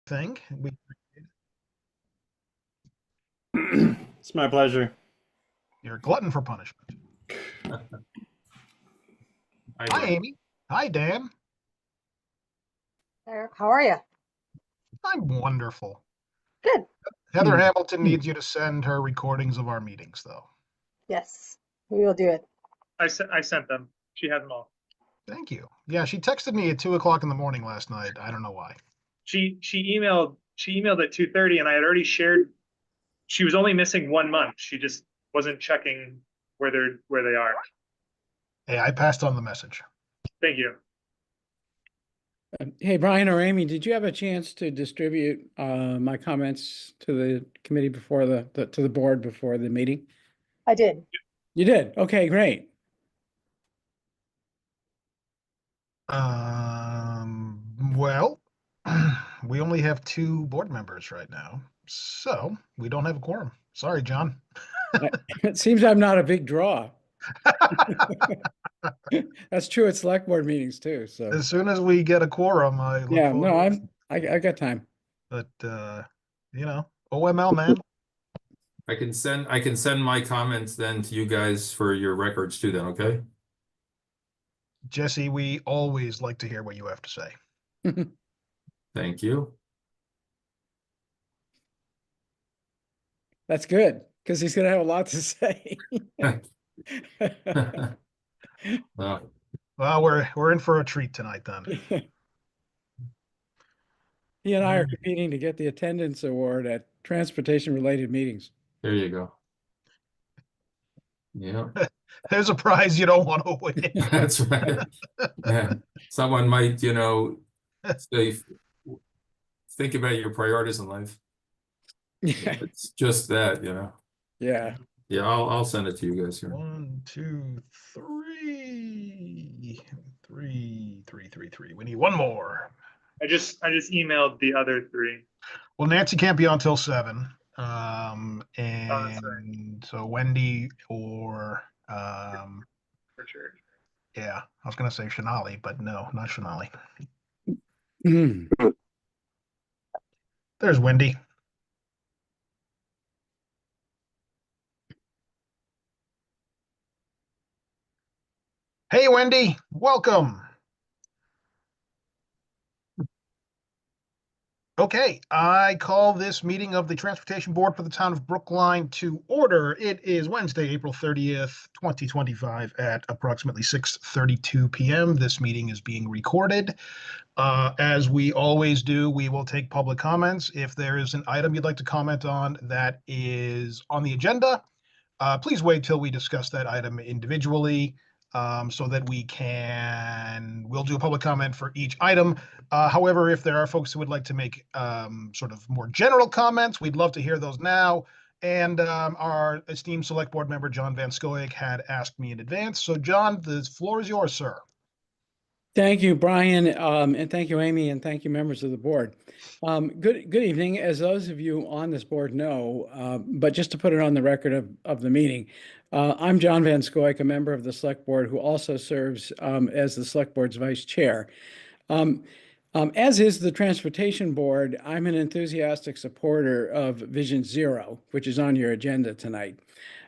thing. It's my pleasure. You're a glutton for punishment. Hi, Dan. Amy. Hi, Dan. Eric, how are you? I'm wonderful. Good. Heather Hamilton needs you to send her recordings of our meetings, though. Yes, we will do it. I sent them. She has them all. Thank you. Yeah, she texted me at 2 o'clock in the morning last night. I don't know why. She emailed at 2:30, and I had already shared. She was only missing 1 month. She just wasn't checking where they are. Hey, I passed on the message. Thank you. Hey, Brian or Amy, did you have a chance to distribute my comments to the committee before to the board before the meeting? I did. You did? Okay, great. Well, we only have 2 board members right now, so we don't have a quorum. Sorry, John. It seems I'm not a big draw. That's true at select board meetings too. So As soon as we get a quorum, I look yeah, forward no, to it. I got time. But OML, man. I can send my comments then to you guys for your records too then, okay? Jesse, we always like to hear what you have to say. Thank you. That's good because he's gonna have a lot to say. Well, Well, we're in for a treat tonight then. He and I are competing to get the attendance award at transportation related meetings. there you go. Yeah, There's a prize you don't want to win. that's right. Yeah. Someone might, say, think about your priorities in life. Yeah. It's just that, Yeah. Yeah, I'll send it to you guys here. 1, 2, 3. 3. We need one more. I just emailed the other 3. Well, Nancy can't be on till 7. that's And so Wendy or For sure. yeah, I was gonna say Shanali, but no, not Shanali. Mm. There's Wendy. Hey, Wendy, welcome. Okay, I call this meeting of the Transportation Board for the town of Brookline to order. It is Wednesday, April 30th, 2025 at approximately 6:32 p.m. This meeting is being recorded. As we always do, we will take public comments. If there is an item you'd like to comment on that is on the agenda, please wait till we discuss that item individually. So that we'll do a public comment for each item. However, if there are folks who would like to make sort of more general comments, we'd love to hear those now. And our esteemed select board member, John Van Scoyoc, had asked me in advance. So John, the floor is yours, sir. Thank you, Brian, and thank you, Amy, and thank you, members of the board. Good evening. As those of you on this board know, but just to put it on the record of the meeting, I'm John Van Scoyoc, a member of the select board who also serves as the select board's vice chair. As is the transportation board, I'm an enthusiastic supporter of Vision Zero, which is on your agenda tonight.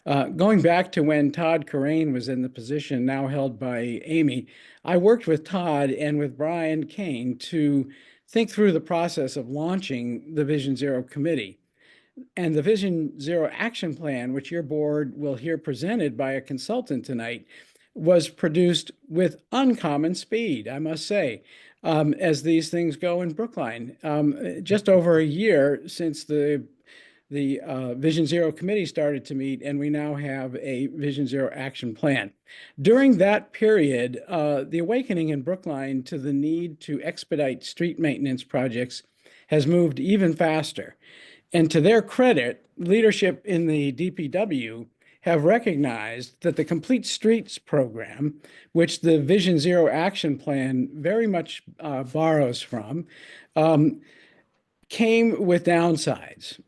Going back to when Todd Corain was in the position now held by Amy, I worked with Todd and with Brian Kane to think through the process of launching the Vision Zero committee. And the Vision Zero action plan, which your board will hear presented by a consultant tonight, was produced with uncommon speed, I must say, as these things go in Brookline. Just over a year since the Vision Zero committee started to meet, and we now have a Vision Zero action plan. During that period, the awakening in Brookline to the need to expedite street maintenance projects has moved even faster. And to their credit, leadership in the DPW have recognized that the Complete Streets program, which the Vision Zero action plan very much borrows from, came with downsides.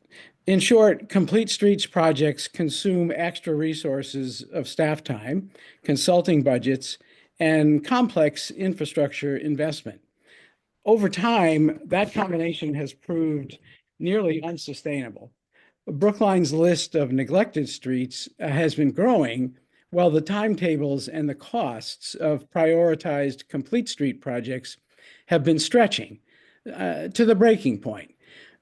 In short, Complete Streets projects consume extra resources of staff time, consulting budgets, and complex infrastructure investment. over time, that combination has proved nearly unsustainable. Brookline's list of neglected streets has been growing, while the timetables and the costs of prioritized complete street projects have been stretching to the breaking point.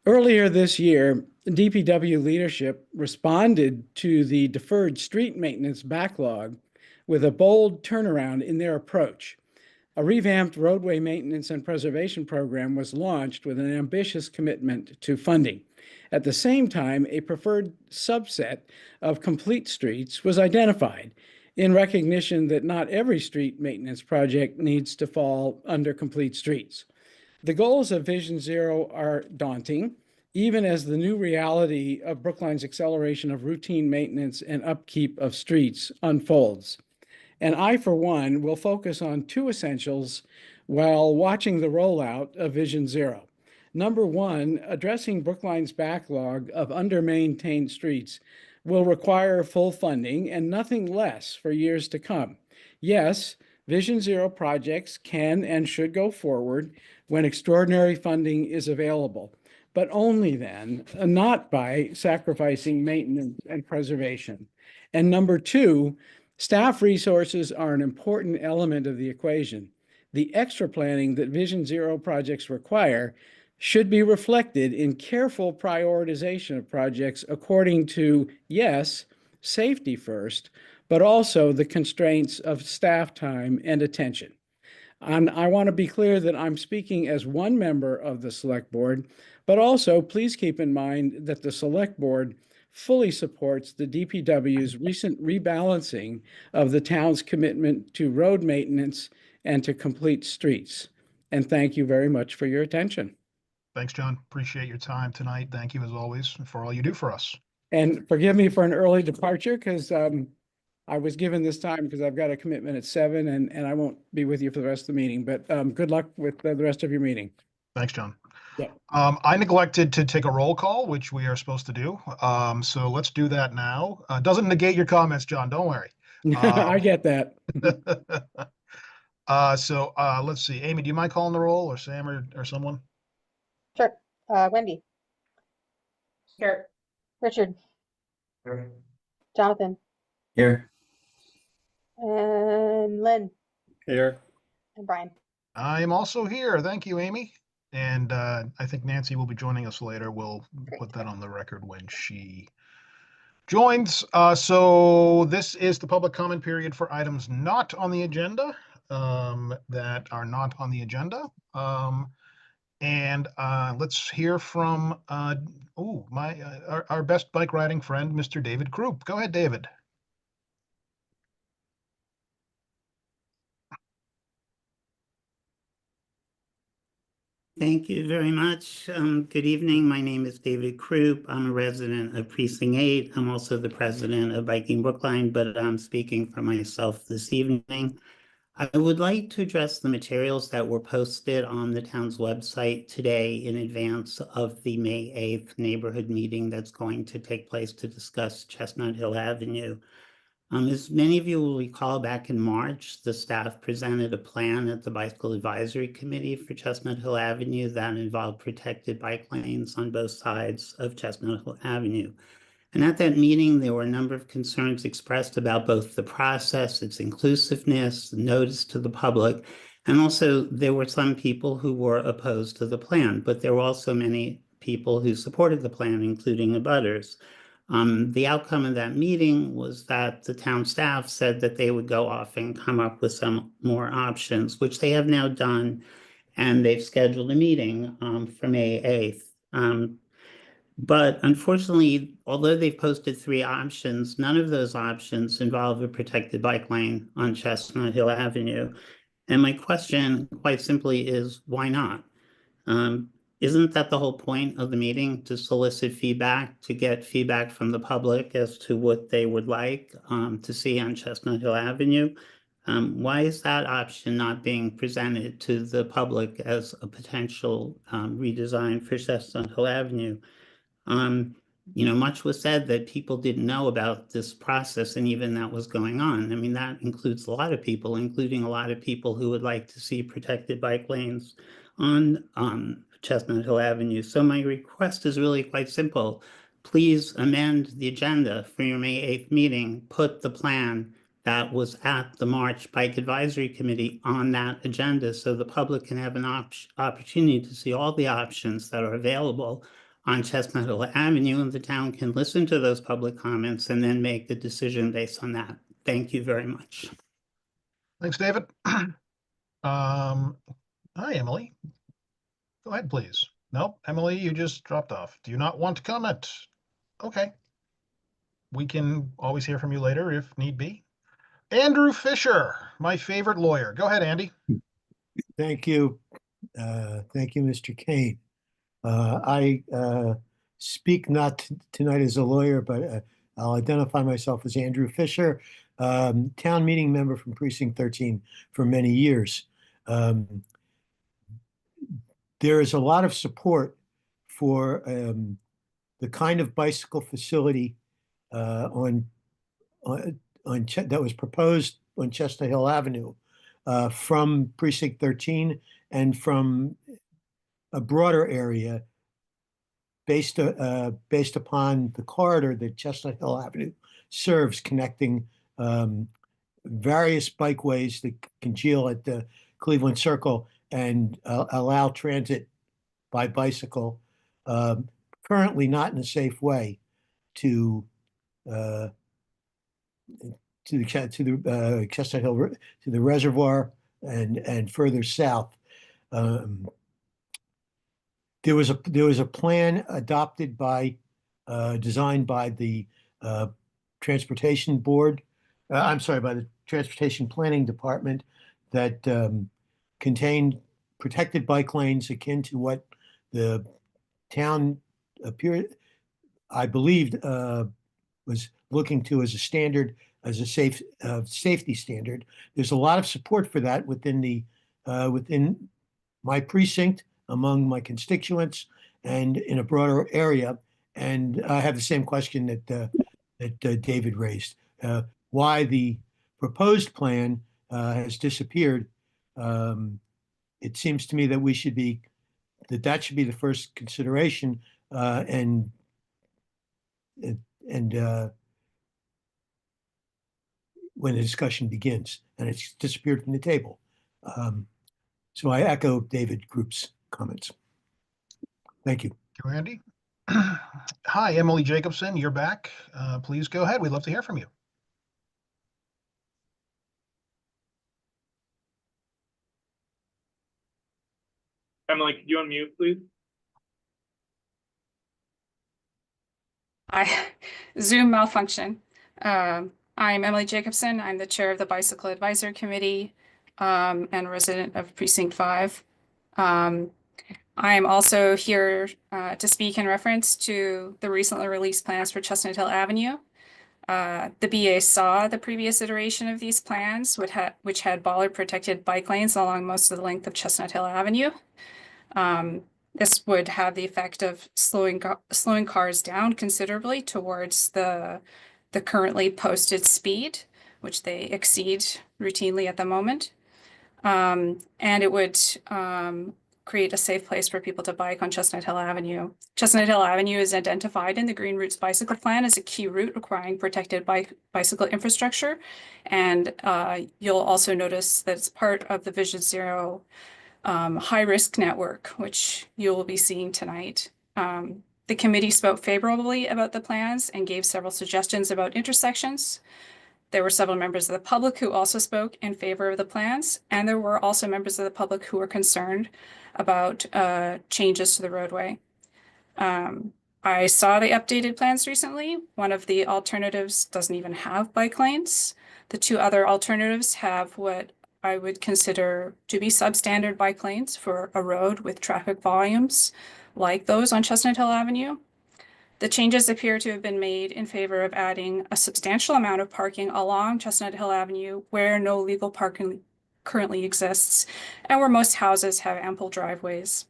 Earlier this year, DPW leadership responded to the deferred street maintenance backlog with a bold turnaround in their approach. A revamped roadway maintenance and preservation program was launched with an ambitious commitment to funding. At the same time, a preferred subset of complete streets was identified in recognition that not every street maintenance project needs to fall under complete streets. The goals of Vision Zero are daunting, even as the new reality of Brookline's acceleration of routine maintenance and upkeep of streets unfolds. And I, for one, will focus on two essentials while watching the rollout of Vision Zero. Number one, addressing Brookline's backlog of under-maintained streets will require full funding and nothing less for years to come. Yes, Vision Zero projects can and should go forward when extraordinary funding is available, but only then, not by sacrificing maintenance and preservation. And number two, staff resources are an important element of the equation. The extra planning that Vision Zero projects require should be reflected in careful prioritization of projects according to, yes, safety first, but also the constraints of staff time and attention. And I want to be clear that I'm speaking as one member of the Select Board, but also please keep in mind that the Select Board fully supports the DPW's recent rebalancing of the town's commitment to road maintenance and to complete streets. And thank you very much for your attention. Thanks, John. Appreciate your time tonight. Thank you as always for all you do for us. And forgive me for an early departure because I was given this time because I've got a commitment at 7 and I won't be with you for the rest of the meeting, but good luck with the rest of your meeting. Thanks, John. Yeah. I neglected to take a roll call, which we are supposed to do. So let's do that now. Doesn't negate your comments, John. Don't worry. I get that. So let's see. Amy, do you mind calling the roll, or Sam, or someone? Sure. Wendy, Here. Richard, Jonathan, Here. and Lynn, Here. and Brian. I am also here. Thank you, Amy. And I think Nancy will be joining us later. We'll put that on the record when she joins. So this is the public comment period for items not on the agenda, that are not on the agenda. And let's hear from our best bike riding friend, Mr. David Krupp. Go ahead, David. Thank you very much. Good evening. My name is David Krupp. I'm a resident of Precinct 8. I'm also the president of Biking Brookline, but I'm speaking for myself this evening. I would like to address the materials that were posted on the town's website today in advance of the May 8th neighborhood meeting that's going to take place to discuss Chestnut Hill Avenue. As many of you will recall, back in March, the staff presented a plan at the Bicycle Advisory Committee for Chestnut Hill Avenue that involved protected bike lanes on both sides of Chestnut Hill Avenue. And at that meeting, there were a number of concerns expressed about both the process, its inclusiveness, the notice to the public, and also there were some people who were opposed to the plan, but there were also many people who supported the plan, including abutters. The outcome of that meeting was that the town staff said that they would go off and come up with some more options, which they have now done, and they've scheduled a meeting for May 8th. But unfortunately, although they've posted 3 options, none of those options involve a protected bike lane on Chestnut Hill Avenue. And my question, quite simply, is why not? Isn't that the whole point of the meeting, to solicit feedback, to get feedback from the public as to what they would like to see on Chestnut Hill Avenue? Why is that option not being presented to the public as a potential redesign for Chestnut Hill Avenue? Much was said that people didn't know about this process and even that was going on. I mean, that includes a lot of people, including a lot of people who would like to see protected bike lanes on Chestnut Hill Avenue. So my request is really quite simple. Please amend the agenda for your May 8th meeting. Put the plan that was at the March Bike Advisory Committee on that agenda so the public can have an opportunity to see all the options that are available on Chestnut Hill Avenue, and the town can listen to those public comments and then make the decision based on that. Thank you very much. Thanks, David. Hi, Emily. Go ahead, please. Nope, Emily, you just dropped off. Do you not want to comment? Okay. We can always hear from you later if need be. Andrew Fisher, my favorite lawyer. Go ahead, Andy. Thank you. Thank you, Mr. Kane. I speak not tonight as a lawyer, but I'll identify myself as Andrew Fisher, town meeting member from Precinct 13 for many years. There is a lot of support for the kind of bicycle facility that was proposed on Chestnut Hill Avenue from Precinct 13 and from a broader area based upon the corridor that Chestnut Hill Avenue serves, connecting various bikeways that congeal at the Cleveland Circle and allow transit by bicycle, currently not in a safe way, to the Chestnut Hill, to the reservoir and further south. There was a plan adopted by, designed by the Transportation Board. I'm sorry, by the Transportation Planning Department that contained protected bike lanes akin to what the town I believed, was looking to as a standard, as a safety standard. There's a lot of support for that within my precinct, among my constituents, and in a broader area. And I have the same question that David raised. Why the proposed plan has disappeared? It seems to me that that should be the first consideration, and when the discussion begins, and it's disappeared from the table. So I echo David Group's comments. Thank you. Thank you, Andy. Hi, Emily Jacobson, you're back. Please go ahead. We'd love to hear from you. Emily, could you unmute, please? Zoom malfunction. I'm Emily Jacobson. I'm the chair of the Bicycle Advisory Committee and resident of Precinct 5. I'm also here to speak in reference to the recently released plans for Chestnut Hill Avenue. The BA saw the previous iteration of these plans, which had bollard protected bike lanes along most of the length of Chestnut Hill Avenue. This would have the effect of slowing cars down considerably towards the currently posted speed, which they exceed routinely at the moment. And it would create a safe place for people to bike on Chestnut Hill Avenue. Chestnut Hill Avenue is identified in the Green Routes Bicycle Plan as a key route requiring protected bicycle infrastructure. And you'll also notice that it's part of the Vision Zero high-risk network, which you will be seeing tonight. The committee spoke favorably about the plans and gave several suggestions about intersections. There were several members of the public who also spoke in favor of the plans, and there were also members of the public who were concerned about changes to the roadway. I saw the updated plans recently. One of the alternatives doesn't even have bike lanes. The two other alternatives have what I would consider to be substandard bike lanes for a road with traffic volumes like those on Chestnut Hill Avenue. The changes appear to have been made in favor of adding a substantial amount of parking along Chestnut Hill Avenue where no legal parking currently exists and where most houses have ample driveways.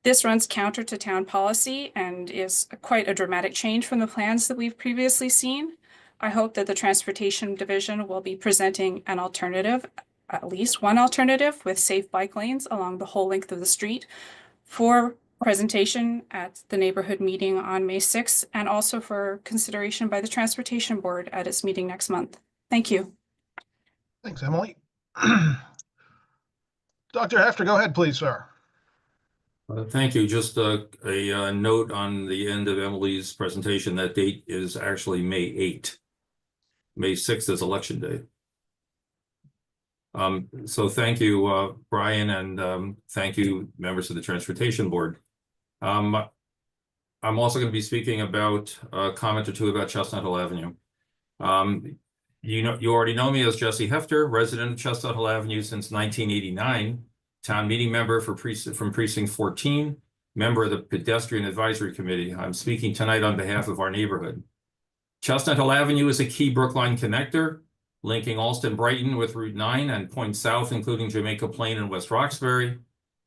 This runs counter to town policy and is quite a dramatic change from the plans that we've previously seen. I hope that the Transportation Division will be presenting an alternative at least one alternative with safe bike lanes along the whole length of the street for presentation at the neighborhood meeting on May 6th, and also for consideration by the Transportation Board at its meeting next month. Thank you. Thanks, Emily. Dr. Hefter, go ahead, please, sir. Thank you. Just a note on the end of Emily's presentation. That date is actually May 8th. May 6th is election day. So thank you, Brian, and thank you, members of the Transportation Board. I'm also going to be speaking about a comment or two about Chestnut Hill Avenue. You already know me as Jesse Hefter, resident of Chestnut Hill Avenue since 1989, town meeting member from Precinct 14, member of the Pedestrian Advisory Committee. I'm speaking tonight on behalf of our neighborhood. Chestnut Hill Avenue is a key Brookline connector, linking Alston Brighton with Route 9 and points south, including Jamaica Plain and West Roxbury.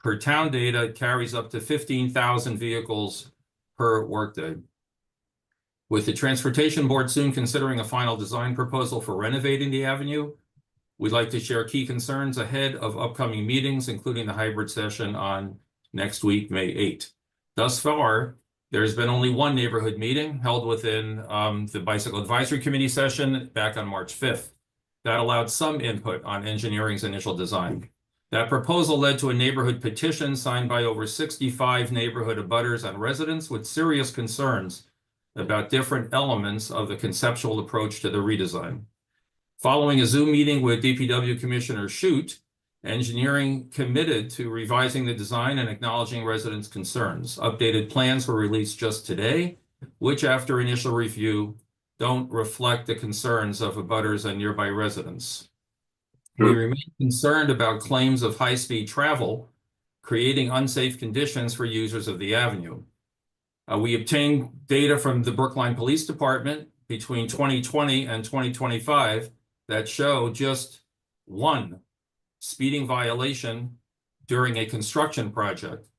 Per town data, it carries up to 15,000 vehicles per workday. With the Transportation Board soon considering a final design proposal for renovating the avenue, we'd like to share key concerns ahead of upcoming meetings, including the hybrid session on next week, May 8th. Thus far, there's been only one neighborhood meeting held within the Bicycle Advisory Committee session back on March 5th. That allowed some input on engineering's initial design. That proposal led to a neighborhood petition signed by over 65 neighborhood abutters and residents with serious concerns about different elements of the conceptual approach to the redesign. Following a Zoom meeting with DPW Commissioner Shute, engineering committed to revising the design and acknowledging residents' concerns. Updated plans were released just today, which after initial review don't reflect the concerns of abutters and nearby residents. We remain concerned about claims of high-speed travel, creating unsafe conditions for users of the avenue. We obtained data from the Brookline Police Department between 2020 and 2025 that show just one speeding violation during a construction project.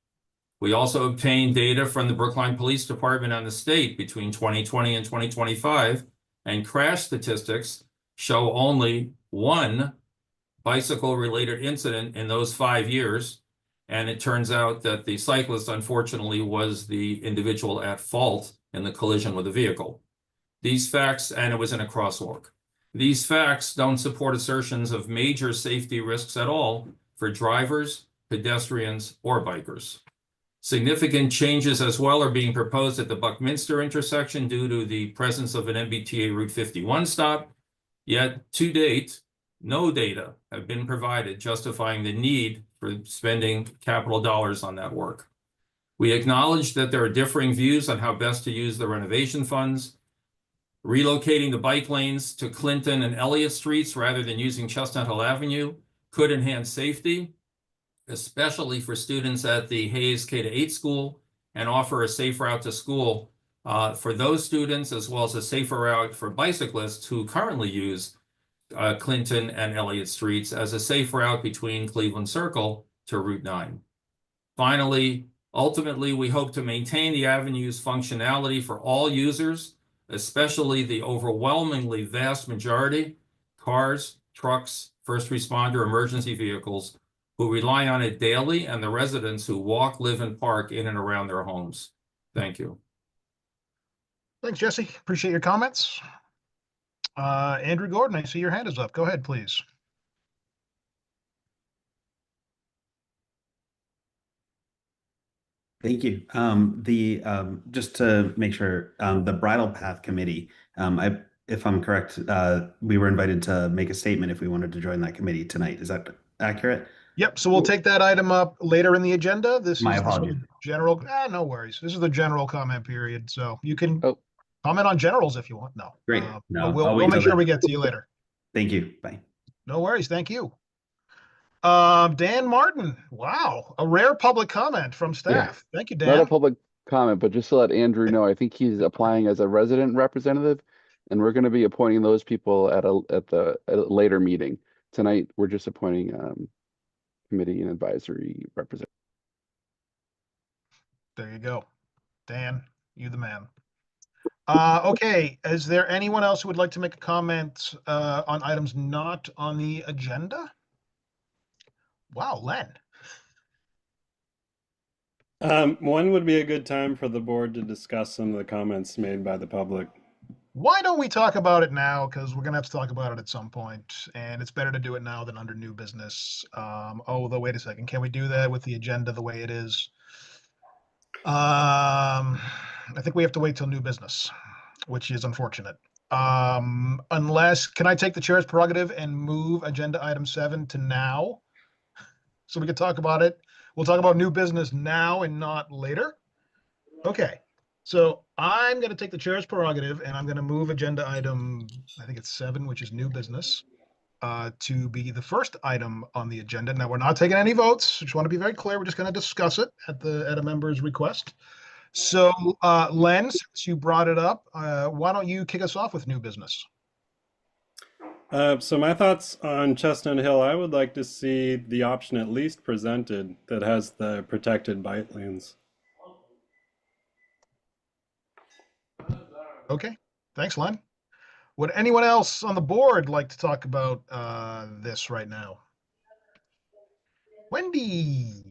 We also obtained data from the Brookline Police Department and the state between 2020 and 2025, and crash statistics show only one bicycle-related incident in those 5 years. And it turns out that the cyclist, unfortunately, was the individual at fault in the collision with the vehicle. These facts, and it was in a crosswalk. These facts don't support assertions of major safety risks at all for drivers, pedestrians, or bikers. Significant changes as well are being proposed at the Buckminster intersection due to the presence of an MBTA Route 51 stop. Yet, to date, no data have been provided justifying the need for spending capital dollars on that work. We acknowledge that there are differing views on how best to use the renovation funds. Relocating the bike lanes to Clinton and Elliott Streets rather than using Chestnut Hill Avenue could enhance safety, especially for students at the Hayes K-8 school, and offer a safe route to school for those students, as well as a safer route for bicyclists who currently use Clinton and Elliott Streets as a safe route between Cleveland Circle to Route 9. Finally, ultimately, we hope to maintain the avenue's functionality for all users, especially the overwhelmingly vast majority, cars, trucks, first responder, emergency vehicles, who rely on it daily, and the residents who walk, live, and park in and around their homes. Thank you. Thanks, Jesse. Appreciate your comments. Andrew Gordon, I see your hand is up. Go ahead, please. Thank you. Just to make sure, the Bridle Path Committee, if I'm correct, we were invited to make a statement if we wanted to join that committee tonight. Is that accurate? Yep, so we'll take that item up later in the agenda. This My is the sort apologies. of general, no worries. This is the general comment period, so you can comment on generals if you want. No. Great. But No, I'll we'll wait make till sure then. we get to you later. Thank you. Bye. No worries, thank you. Dan Martin, wow, a rare public comment from staff. Thank you, Dan. Not a public comment, but just to let Andrew know, I think he's applying as a resident representative, and we're going to be appointing those people at a later meeting. Tonight, we're just appointing committee and advisory representative. There you go. Dan, you the man. Okay, is there anyone else who would like to make a comment on items not on the agenda? Wow, Len. When would be a good time for the board to discuss some of the comments made by the public? Why don't we talk about it now? Because we're gonna have to talk about it at some point, and it's better to do it now than under new business. Though, wait a second. Can we do that with the agenda the way it is? I think we have to wait till new business, which is unfortunate. Unless, can I take the chair's prerogative and move agenda item 7 to now? So we can talk about it. We'll talk about new business now and not later. Okay, so I'm gonna take the chair's prerogative and I'm gonna move agenda item, I think it's 7, which is new business, to be the first item on the agenda. Now, we're not taking any votes. Just want to be very clear. We're just gonna discuss it at a member's request. So, Len, since you brought it up, why don't you kick us off with new business? So my thoughts on Chestnut Hill, I would like to see the option at least presented that has the protected bike lanes. Okay, thanks, Len. Would anyone else on the board like to talk about this right now? Wendy.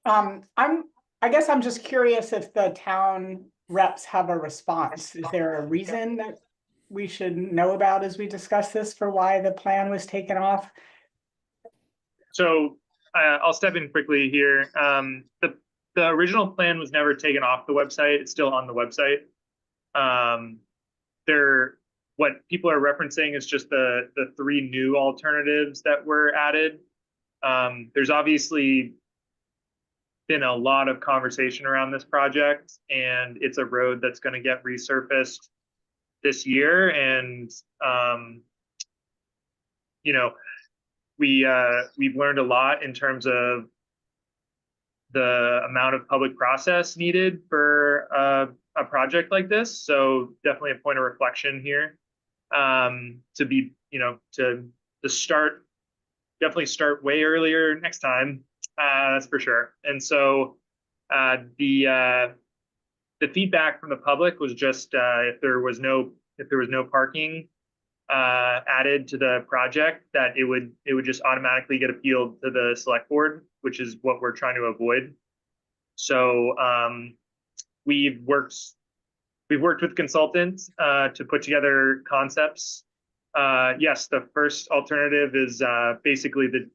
I guess I'm just curious if the town reps have a response. Is there a reason that we should know about as we discuss this for why the plan was taken off? So I'll step in quickly here. The original plan was never taken off the website. It's still on the website. What people are referencing is just the 3 new alternatives that were added. There's obviously been a lot of conversation around this project, and it's a road that's going to get resurfaced this year. And we've learned a lot in terms of the amount of public process needed for a project like this. So definitely a point of reflection here, to be, to start, definitely start way earlier next time. That's for sure. And so the feedback from the public was just if there was no parking added to the project, that it would just automatically get appealed to the select board, which is what we're trying to avoid. So we've worked with consultants to put together concepts. Yes, the first alternative is basically the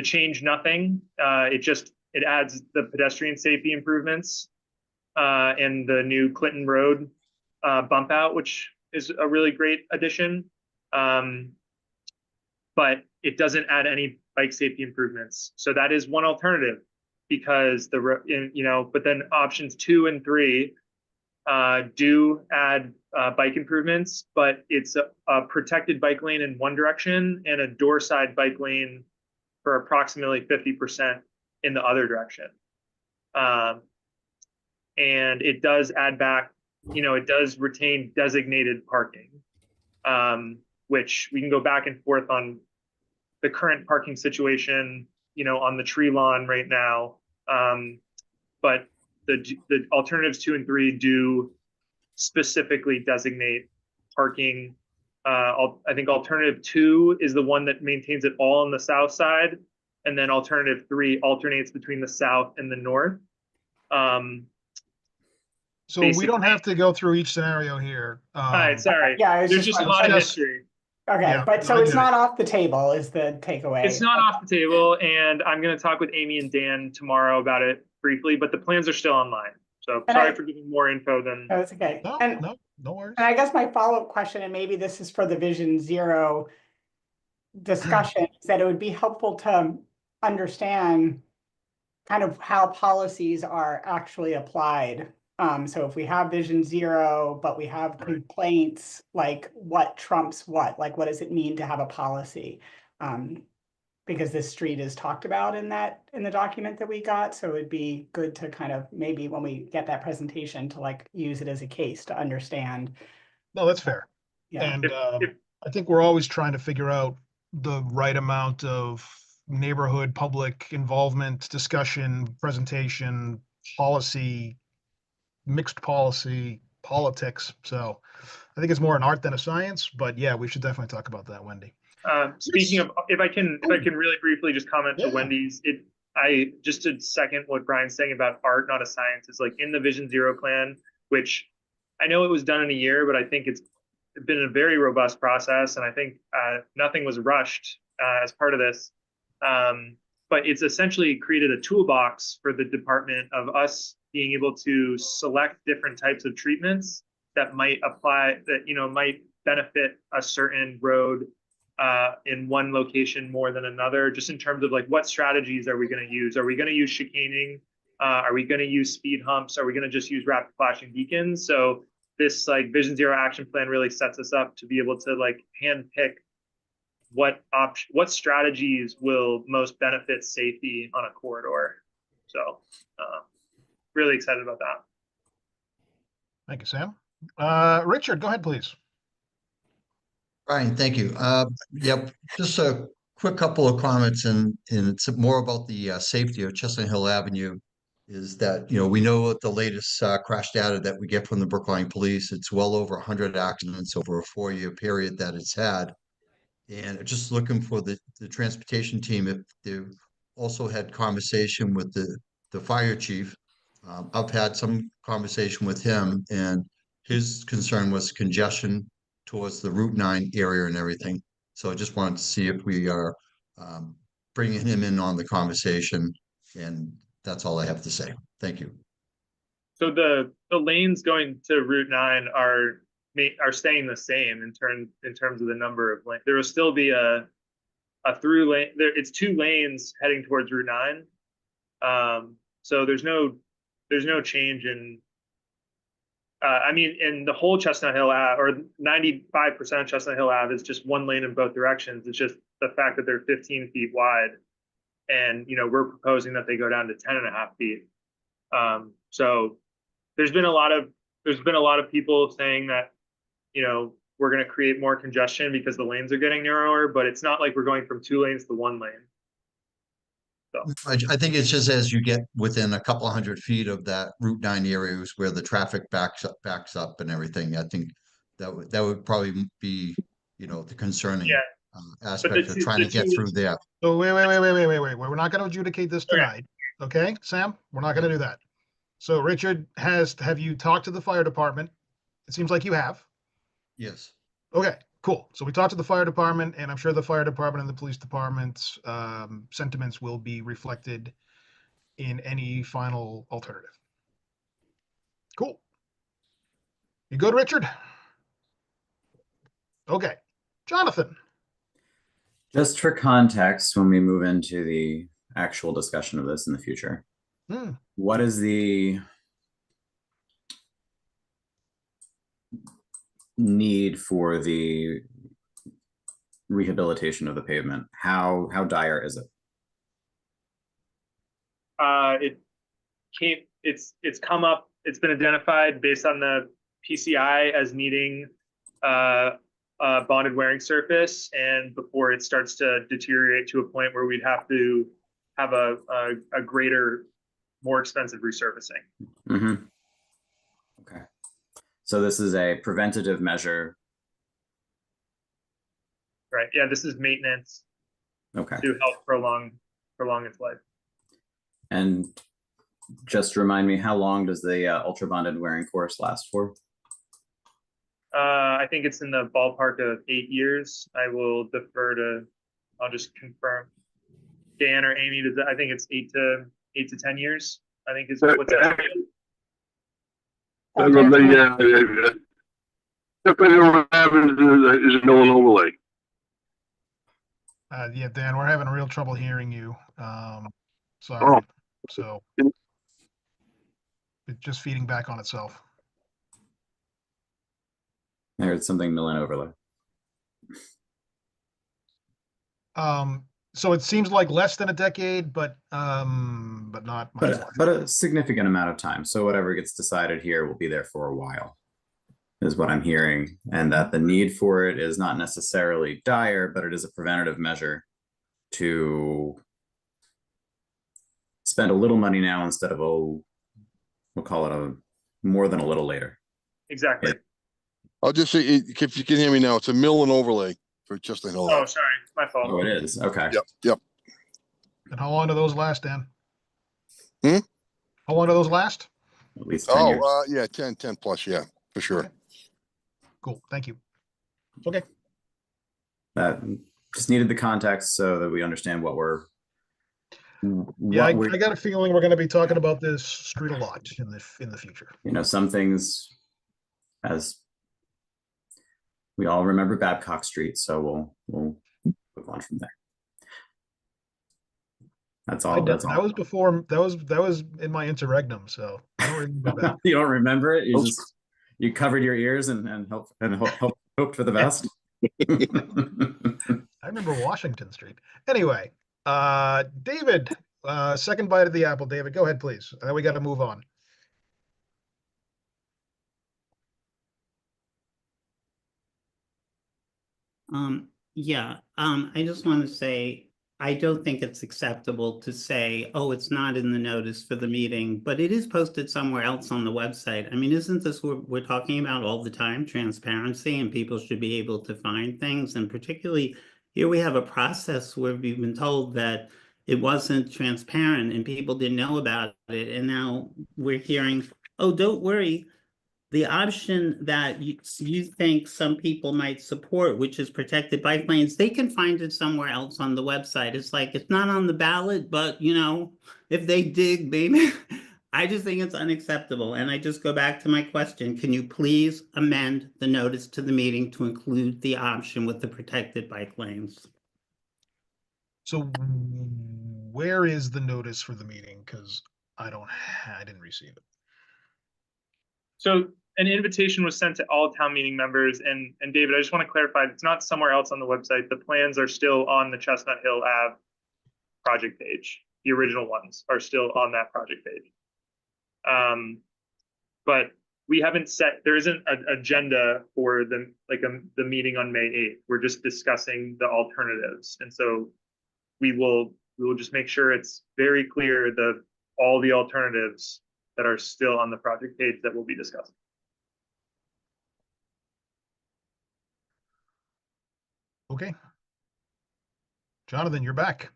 change nothing. It adds the pedestrian safety improvements and the new Clinton Road bump out, which is a really great addition. But it doesn't add any bike safety improvements. So that is one alternative, because but then options 2 and 3 do add bike improvements, but it's a protected bike lane in one direction and a door side bike lane for approximately 50% in the other direction. And it does add back, it does retain designated parking, which we can go back and forth on the current parking situation, on the tree lawn right now. But the alternatives 2 and 3 do specifically designate parking. I think alternative 2 is the one that maintains it all on the south side, and then alternative 3 alternates between the south and the north. So we don't have to go through each scenario here. All right, sorry. Yeah, there's just a lot of history. Okay, Yeah, but so I it's get not off the table is the takeaway. It's not off the table, and I'm going to talk with Amy and Dan tomorrow about it briefly, but the plans are still online. So And sorry for giving more info than. No, it's okay. No worries. And I guess my follow-up question, and maybe this is for the Vision Zero discussion, is that it would be helpful to understand kind of how policies are actually applied. So if we have Vision Zero, but we have complaints, like what trumps what? Like, what does it mean to have a policy? Because this street is talked about in the document that we got. So it'd be good to kind of maybe when we get that presentation to like use it as a case to understand. No, that's fair. Yeah. And I think we're always trying to figure out the right amount of neighborhood public involvement, discussion, presentation, policy, mixed policy, politics. So I think it's more an art than a science, but yeah, we should definitely talk about that, Wendy. Speaking of, if I can really briefly just comment to Yeah. Wendy's, I just to second what Brian's saying about art, not a science, is like in the Vision Zero plan, which I know it was done in a year, but I think it's been a very robust process, and I think nothing was rushed as part of this. But it's essentially created a toolbox for the department of us being able to select different types of treatments that might apply, that, you know, might benefit a certain road in one location more than another, just in terms of like, what strategies are we going to use? Are we going to use chicaning? Are we going to use speed humps? Are we going to just use rapid flashing beacons? So this like Vision Zero action plan really sets us up to be able to like hand pick what strategies will most benefit safety on a corridor. So really excited about that. Thank you, Sam. Richard, go ahead, please. Brian, thank you. Yep, just a quick couple of comments, and it's more about the safety of Chestnut Hill Avenue. Is that, you know, we know what the latest crash data that we get from the Brookline Police. It's well over 100 accidents over a 4-year period that it's had. And just looking for the transportation team, if they also had conversation with the fire chief. I've had some conversation with him, and his concern was congestion towards the Route 9 area and everything. So I just wanted to see if we are bringing him in on the conversation, and that's all I have to say. Thank you. So the lanes going to Route 9 are staying the same in terms of the number of lanes. There will still be a through lane. It's 2 lanes heading towards Route 9. So there's no change in. I mean, in the whole Chestnut Hill Ave, or 95% of Chestnut Hill Ave is just 1 lane in both directions. It's just the fact that they're 15 feet wide, and you know, we're proposing that they go down to 10.5 feet. So there's been a lot of people saying that, you know, we're going to create more congestion because the lanes are getting narrower, but it's not like we're going from 2 lanes to 1 lane. So I think it's just as you get within a couple of 100 feet of that Route 9 areas where the traffic backs up and everything. I think that would probably be, you know, the concerning aspect of trying to get through there. So wait. We're not going to adjudicate this tonight. Okay, Sam, we're not going to do that. So Richard, have you talked to the fire department? It seems like you have. Yes. Okay, cool. So we talked to the fire department, and I'm sure the fire department and the police department's sentiments will be reflected in any final alternative. Cool. You good, Richard? Okay. Jonathan. Just for context, when we move into the actual discussion of this in the future, what is the need for the rehabilitation of the pavement? How dire is it? It's come up. It's been identified based on the PCI as needing bonded wearing surface, and before it starts to deteriorate to a point where we'd have to have a greater, more expensive resurfacing. Mm-hmm. Okay. So this is a preventative measure. Right. Yeah, this is maintenance. Okay. To help prolong its life. And just remind me, how long does the ultra bonded wearing course last for? I think it's in the ballpark of 8 years. I will defer to. I'll just confirm. Dan or Amy, I think it's 8 to 10 years. I think is what's that? Is a null and overlay. Yeah, Dan, we're having real trouble hearing you. Sorry. So it's just feeding back on itself. I heard something mill and overlay. So it seems like less than a decade, but not much. But a significant amount of time. So whatever gets decided here will be there for a while, is what I'm hearing. And that the need for it is not necessarily dire, but it is a preventative measure to spend a little money now instead of we'll call it more than a little later. Exactly. I'll just say, if you can hear me now, it's a mill and overlay for Chestnut Hill. Oh, sorry, my fault. Oh, it is. Okay. Yep. And how long do those last, Dan? Hmm? How long do those last? At least 10 years. Yeah, 10 plus. Yeah, for sure. Cool, thank you. Okay. That just needed the context so that we understand what we're. Yeah, I got a feeling we're going to be talking about this street a lot in the future. You know, some things, as we all remember Babcock Street, so we'll move on from there. That's all. That's all. That was before. That was in my interregnum. So I don't remember that. You don't remember it? You covered your ears and hoped for the best. I remember Washington Street. Anyway, David, second bite of the apple. David, go ahead, please. We got to move on. I just want to say, I don't think it's acceptable to say, oh, it's not in the notice for the meeting, but it is posted somewhere else on the website. I mean, isn't this what we're talking about all the time, transparency, and people should be able to find things? And particularly here we have a process where we've been told that it wasn't transparent and people didn't know about it. And now we're hearing, oh, don't worry. The option that you think some people might support, which is protected bike lanes, they can find it somewhere else on the website. It's like, it's not on the ballot, but you know, if they dig, maybe. I just think it's unacceptable. And I just go back to my question. Can you please amend the notice to the meeting to include the option with the protected bike lanes? So where is the notice for the meeting? Because I didn't receive it. So an invitation was sent to all town meeting members, and David, I just want to clarify, it's not somewhere else on the website. The plans are still on the Chestnut Hill Ave project page. The original ones are still on that project page. But we haven't set, there isn't an agenda for the meeting on May 8th. We're just discussing the alternatives. And so we will just make sure it's very clear all the alternatives that are still on the project page that we'll be discussing. Okay. Jonathan, you're back.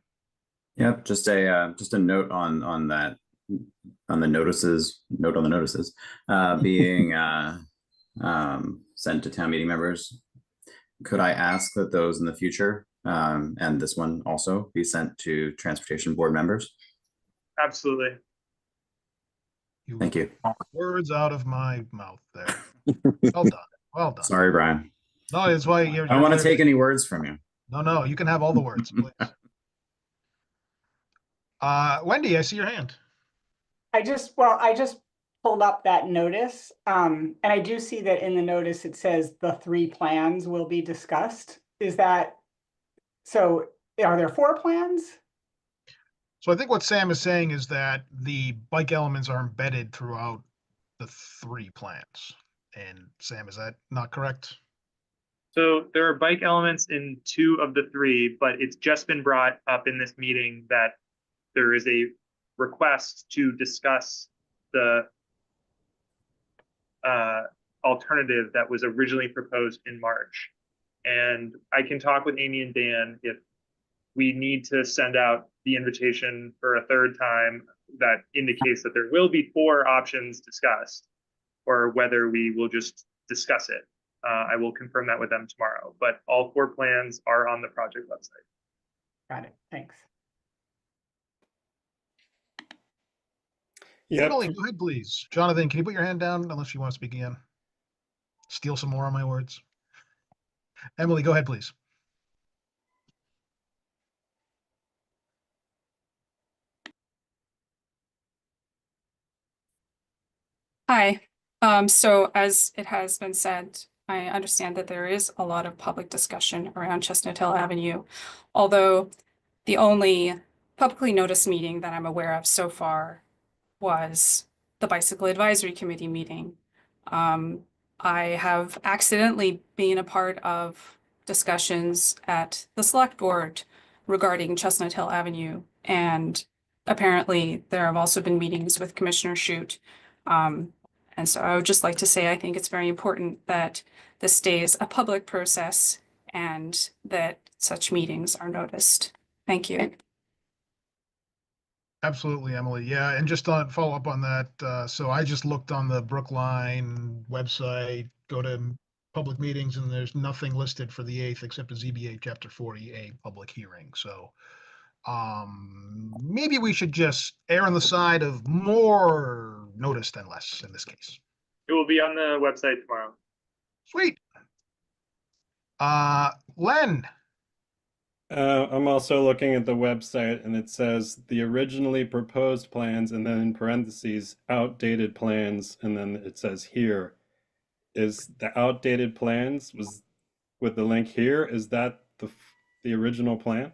Yep, just a note on that, on the notices, being sent to town meeting members. Could I ask that those in the future, and this one also, be sent to transportation board members? Absolutely. Thank you. Words out of my mouth there. Well done. Well done. Sorry, Brian. No, it's why you're. I don't want to take any words from you. No, you can have all the words, please. Wendy, I see your hand. I just pulled up that notice. And I do see that in the notice, it says the 3 plans will be discussed. Is that, so are there 4 plans? So I think what Sam is saying is that the bike elements are embedded throughout the 3 plans. And Sam, is that not correct? So there are bike elements in 2 of the 3, but it's just been brought up in this meeting that there is a request to discuss the alternative that was originally proposed in March. And I can talk with Amy and Dan if we need to send out the invitation for a 3rd time that indicates that there will be 4 options discussed, or whether we will just discuss it. I will confirm that with them tomorrow, but all 4 plans are on the project website. Got it. Thanks. Yep. Emily, go ahead, please. Jonathan, can you put your hand down unless you want to speak again? Steal some more of my words. Emily, go ahead, please. Hi. So as it has been said, I understand that there is a lot of public discussion around Chestnut Hill Avenue, although the only publicly noticed meeting that I'm aware of so far was the Bicycle Advisory Committee meeting. I have accidentally been a part of discussions at the Select Board regarding Chestnut Hill Avenue, and apparently there have also been meetings with Commissioner Shute. And so I would just like to say I think it's very important that this stays a public process and that such meetings are noticed. Thank you. Absolutely, Emily. Yeah, and just on follow up on that, so I just looked on the Brookline website, go to public meetings, and there's nothing listed for the 8th except a ZBA Chapter 40A public hearing. So maybe we should just err on the side of more notice than less in this case. It will be on the website tomorrow. Sweet. Len, I'm also looking at the website and it says the originally proposed plans and then in parentheses outdated plans and then it says here. Is the outdated plans was with the link here? Is that the original plan?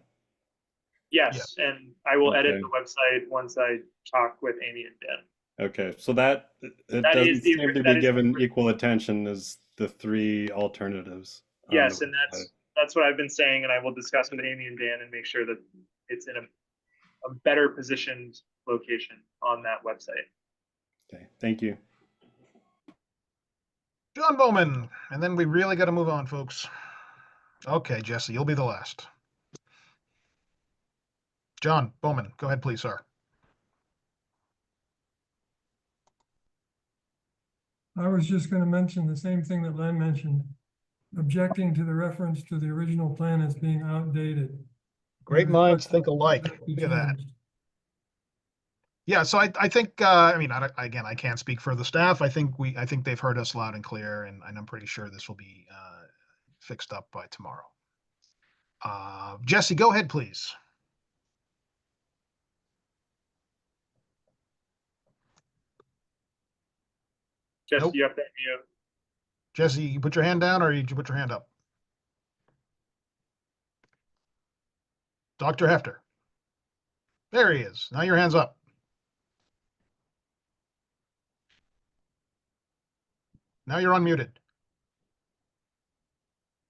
Yes, and I will edit Okay. the website once I talk with Amy and Dan. Okay, so that it That doesn't is the- seem to that be is given the- equal attention as the 3 alternatives. on Yes, the and website. that's what I've been saying, and I will discuss with Amy and Dan and make sure that it's in a better positioned location on that website. Okay, thank you. John Bowman, and then we really got to move on, folks. Okay, Jesse, you'll be the last. John Bowman, go ahead, please, sir. I was just going to mention the same thing that Len mentioned, objecting to the reference to the original plan as being outdated. Great minds think alike. That be Look at that. changed. Yeah, so I think I mean again I can't speak for the staff. I think they've heard us loud and clear, and I'm pretty sure this will be fixed up by tomorrow. Jesse, go ahead, please. Jesse, Nope. you have to unmute. Jesse, you put your hand down, or did you put your hand up? Dr. Hefter. There he is. Now your hand's up. Now you're unmuted.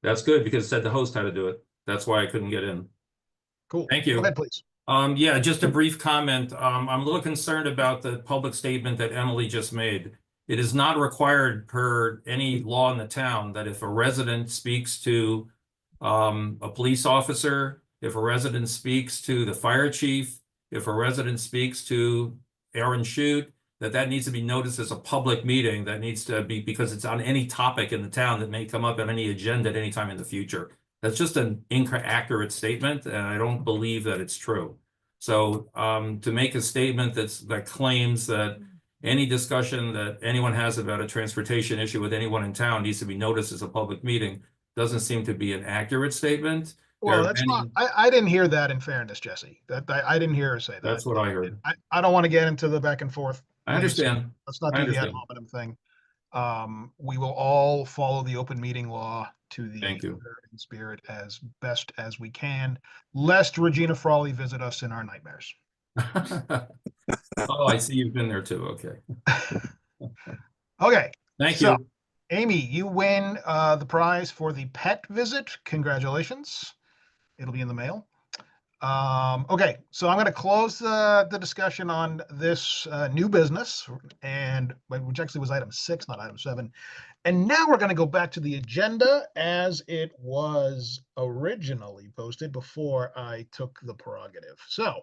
That's good because it said the host had to do it. That's why I couldn't get in. Cool. Thank you. Go ahead, please. Yeah, just a brief comment. I'm a little concerned about the public statement that Emily just made. It is not required per any law in the town that if a resident speaks to a police officer, if a resident speaks to the fire chief, if a resident speaks to Aaron Shute, that needs to be noticed as a public meeting that needs to be, because it's on any topic in the town that may come up on any agenda at any time in the future. That's just an inaccurate statement, and I don't believe that it's true. So to make a statement that claims that any discussion that anyone has about a transportation issue with anyone in town needs to be noticed as a public meeting doesn't seem to be an accurate statement. Well, that's not. I didn't hear that. In fairness, Jesse, I didn't hear her say that. That's what I heard. I don't want to get into the back and forth. I understand. Let's not do the ad hominem thing. We will all follow the open meeting law to the Thank you. American spirit as best as we can, lest Regina Frawley visit us in our nightmares. Oh, I see you've been there too. Okay. Okay. Thank so, you. Amy, you win the prize for the pet visit. Congratulations. It'll be in the mail. Okay, so I'm going to close the discussion on this new business, and which actually was item 6, not item 7. And now we're going to go back to the agenda as it was originally posted before I took the prerogative. So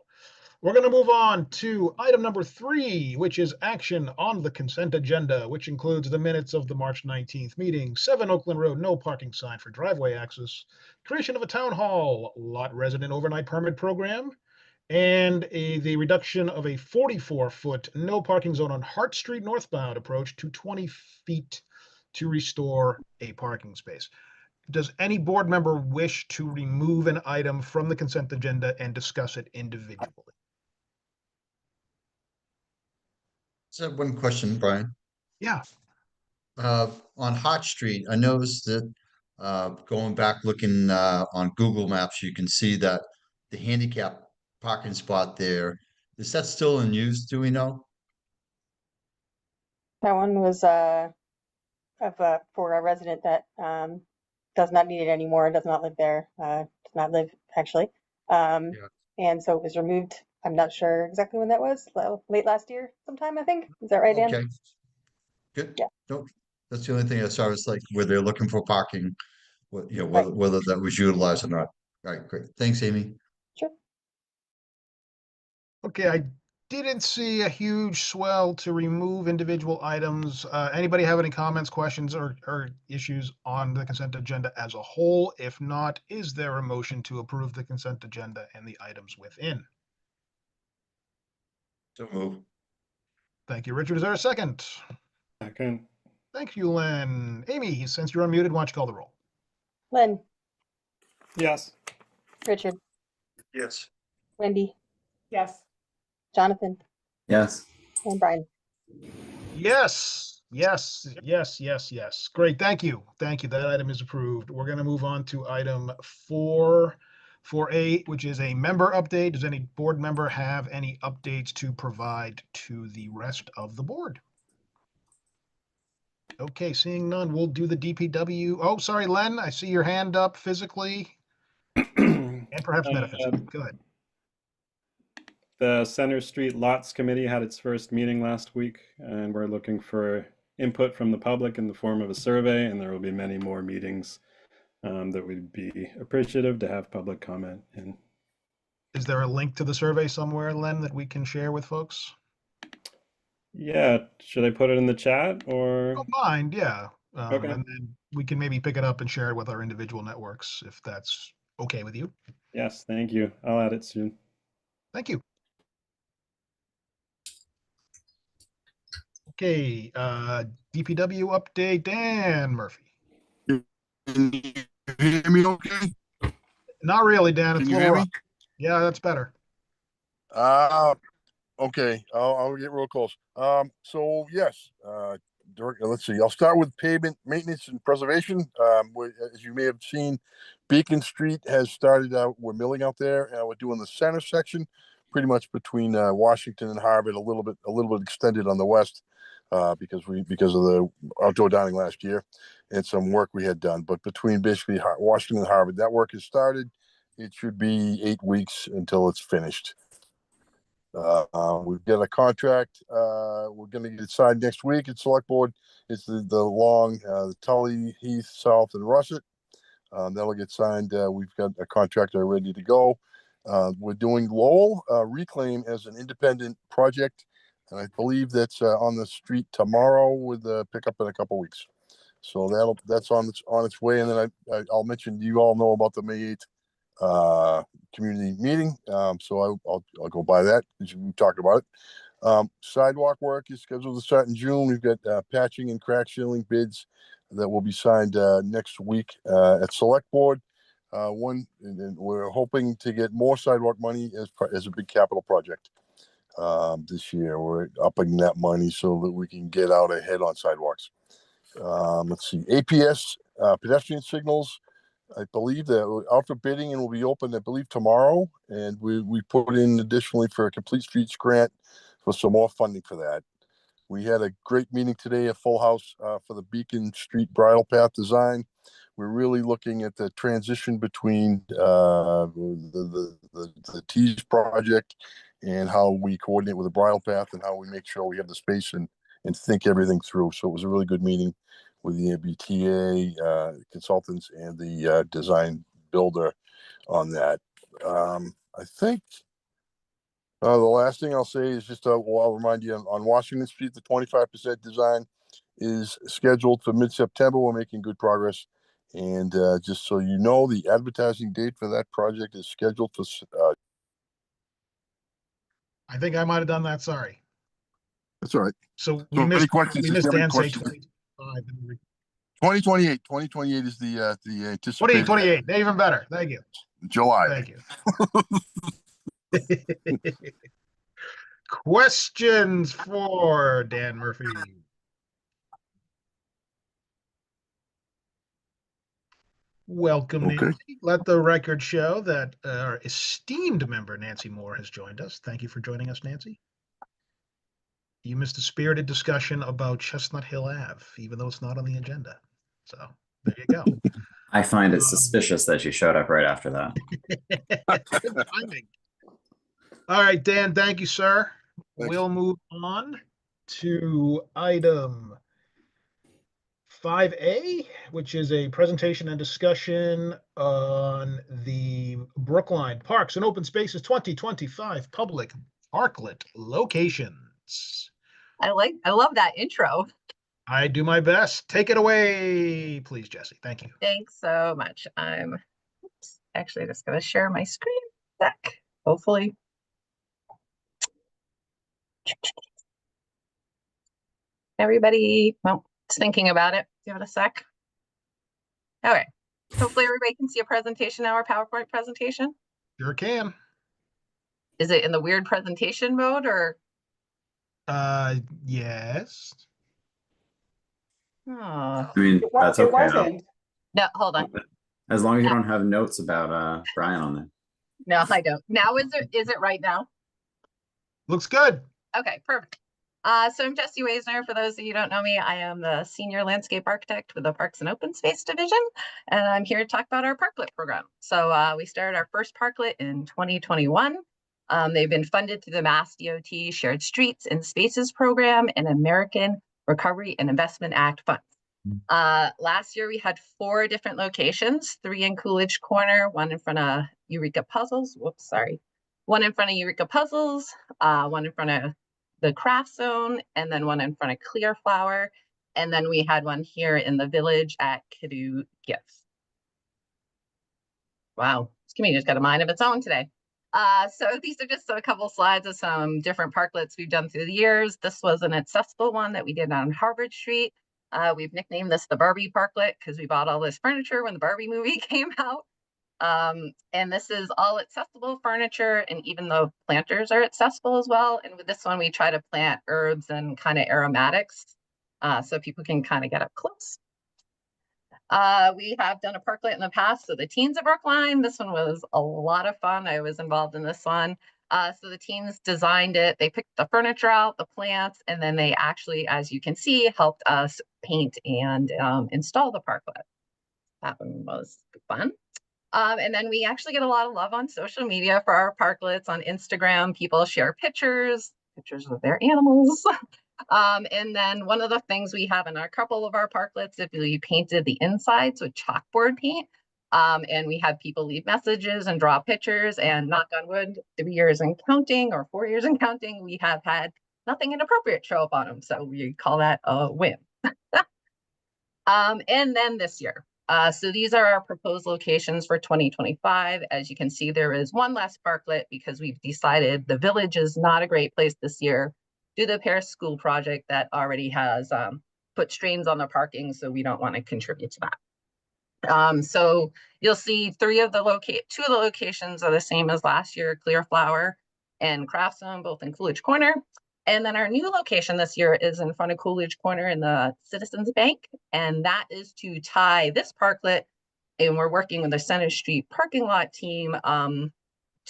we're going to move on to item number 3, which is action on the consent agenda, which includes the minutes of the March 19th meeting, 7 Oakland Road, no parking sign for driveway access, creation of a town hall, lot resident overnight permit program, and the reduction of a 44-foot no parking zone on Hart Street northbound approach to 20 feet to restore a parking space. Does any board member wish to remove an item from the consent agenda and discuss it individually? So one question, Brian. Yeah. On Hot Street, I noticed that going back looking on Google Maps, you can see that the handicap parking spot there, is that still in use? Do we know? That one was for a resident that does not need it anymore, does not live there, does not live actually. And so it was removed. I'm not sure exactly when that was, late last year sometime, I think. Is that right, Dan? Okay. Good. Yeah. Nope. That's the only thing I saw was like where they're looking for parking what, you know, Right. whether that was utilized or not. All right, great. Thanks, Amy. Sure. Okay, I didn't see a huge swell to remove individual items. Anybody have any comments, questions, or issues on the consent agenda as a whole? If not, is there a motion to approve the consent agenda and the items within? So move. Thank you, Richard. Is there a second? Second. Thank you, Len. Amy, since you're unmuted, why don't you call the roll? Len, Yes. Richard, Yes. Wendy, Yes. Jonathan, Yes. and Brian. Yes, yes, yes, yes, yes. Great, thank you. Thank you. That item is approved. We're gonna move on to item 4A, which is a member update. Does any board member have any updates to provide to the rest of the board? Okay, seeing none, we'll do the DPW. Oh, sorry, Len, I see your hand up physically and perhaps metaphysically. Go ahead. The Center Street Lots Committee had its first meeting last week, and we're looking for input from the public in the form of a survey, and there will be many more meetings that we'd be appreciative to have public comment in. Is there a link to the survey somewhere, Len, that we can share with folks? Yeah, should I put it in the chat or? Don't mind, yeah. Okay. And then we can maybe pick it up and share it with our individual networks if that's okay with you. Yes, thank you. I'll add it soon. Thank you. Okay, DPW update, Dan Murphy. Can you hear me okay? Not really, Dan. It's Can a you little hear me? rough. Yeah, that's better. Okay, I'll get real close. So yes, let's see. I'll start with pavement maintenance and preservation. As you may have seen, Beacon Street has started out. We're milling out there, and we're doing the center section, pretty much between Washington and Harvard. A little bit extended on the west, because of the outdoor dining last year, and some work we had done. But between basically Washington and Harvard, that work has started. It should be 8 weeks until it's finished. We've got a contract. We're going to get it signed next week at Select Board. It's the long the Tully, Heath, South, and Russet. That'll get signed. We've got a contractor ready to go. We're doing Lowell Reclaim as an independent project, and I believe that's on the street tomorrow with a pickup in a couple weeks. So that's on its way. And then I'll mention, you all know about the May 8th community meeting. So I'll go by that because we talked about it. Sidewalk work is scheduled to start in June. We've got patching and crack sealing bids that will be signed next week at Select Board. And we're hoping to get more sidewalk money as a big capital project this year. We're upping that money so that we can get out ahead on sidewalks. Let's see, APS pedestrian signals. I believe that out for bidding and will be open, I believe, tomorrow. And we put in additionally for a Complete Streets grant for some more funding for that. We had a great meeting today at Full House for the Beacon Street bridle path design. We're really looking at the transition between the Tees project and how we coordinate with the bridle path and how we make sure we have the space and think everything through. So it was a really good meeting with the MBTA consultants and the design builder on that. I think the last thing I'll say is just I'll remind you on Washington Street, the 25% design is scheduled for mid-September. We're making good progress. And just so you know, the advertising date for that project is scheduled for. I think I might have done that. Sorry. That's all right. So So we any questions? we if missed you have any Dan say questions. 25. 2028 is the anticipated 2028, even better. Thank you. July. Thank you. Questions for Dan Murphy? Welcome, Okay. Nancy. Let the record show that our esteemed member, Nancy Moore, has joined us. Thank you for joining us, Nancy. You missed a spirited discussion about Chestnut Hill Ave, even though it's not on the agenda. So there you go. I find it suspicious that you showed up right after that. Good timing. All right, Dan, thank you, sir. Thanks. We'll move on to item 5A, which is a presentation and discussion on the Brookline Parks and Open Spaces 2025 public parklet locations. I love that intro. I do my best. Take it away, please, Jesse. Thank you. Thanks so much. I'm actually just going to share my screen back, hopefully. Everybody, well, just thinking about it. Give it a sec. Okay. Hopefully everybody can see a presentation now, our PowerPoint presentation. Sure can. Is it in the weird presentation mode or? Yes. Oh. I mean, that's It okay. wasn't. No, hold on. As long as you don't have notes about Brian on there. No, I don't. Now is it right now? Looks good. Okay, perfect. So I'm Jessie Waisner. For those of you who don't know me, I am the Senior Landscape Architect with the Parks and Open Space Division, and I'm here to talk about our Parklet program. So we started our first Parklet in 2021. They've been funded through the Mass DOT Shared Streets and Spaces program and American Recovery and Investment Act funds. Last year we had 4 different locations, 3 in Coolidge Corner, 1 in front of Eureka Puzzles. Whoops, sorry. 1 in front of Eureka Puzzles, 1 in front of the Craft Zone, and then 1 in front of Clearflower. And then we had 1 here in the village at Kidoo Gifts. Wow, this community just got a mind of its own today. So these are just a couple slides of some different parklets we've done through the years. This was an accessible one that we did on Harvard Street. We've nicknamed this the Barbie Parklet because we bought all this furniture when the Barbie movie came out. And this is all accessible furniture, and even the planters are accessible as well. And with this one, we try to plant herbs and kind of aromatics so people can kind of get up close. We have done a parklet in the past, so the teens of Brookline. This one was a lot of fun. I was involved in this one. So the teens designed it. They picked the furniture out, the plants, and then they actually, as you can see, helped us paint and install the parklet. That one was fun. And then we actually get a lot of love on social media for our parklets. On Instagram, people share pictures of their animals. And then one of the things we have in a couple of our parklets, if we painted the insides with chalkboard paint, and we had people leave messages and draw pictures, and knock on wood, 3 years and counting, or 4 years and counting, we have had nothing inappropriate show up on them. So we call that a win. And then this year. So these are our proposed locations for 2025. As you can see, there is 1 less parklet because we've decided the village is not a great place this year due to the Paris School project that already has put strains on the parking, so we don't want to contribute to that. So you'll see 2 of the locations are the same as last year, Clearflower and Craft Zone, both in Coolidge Corner. And then our new location this year is in front of Coolidge Corner in the Citizens Bank. And that is to tie this parklet, and we're working with the Center Street parking lot team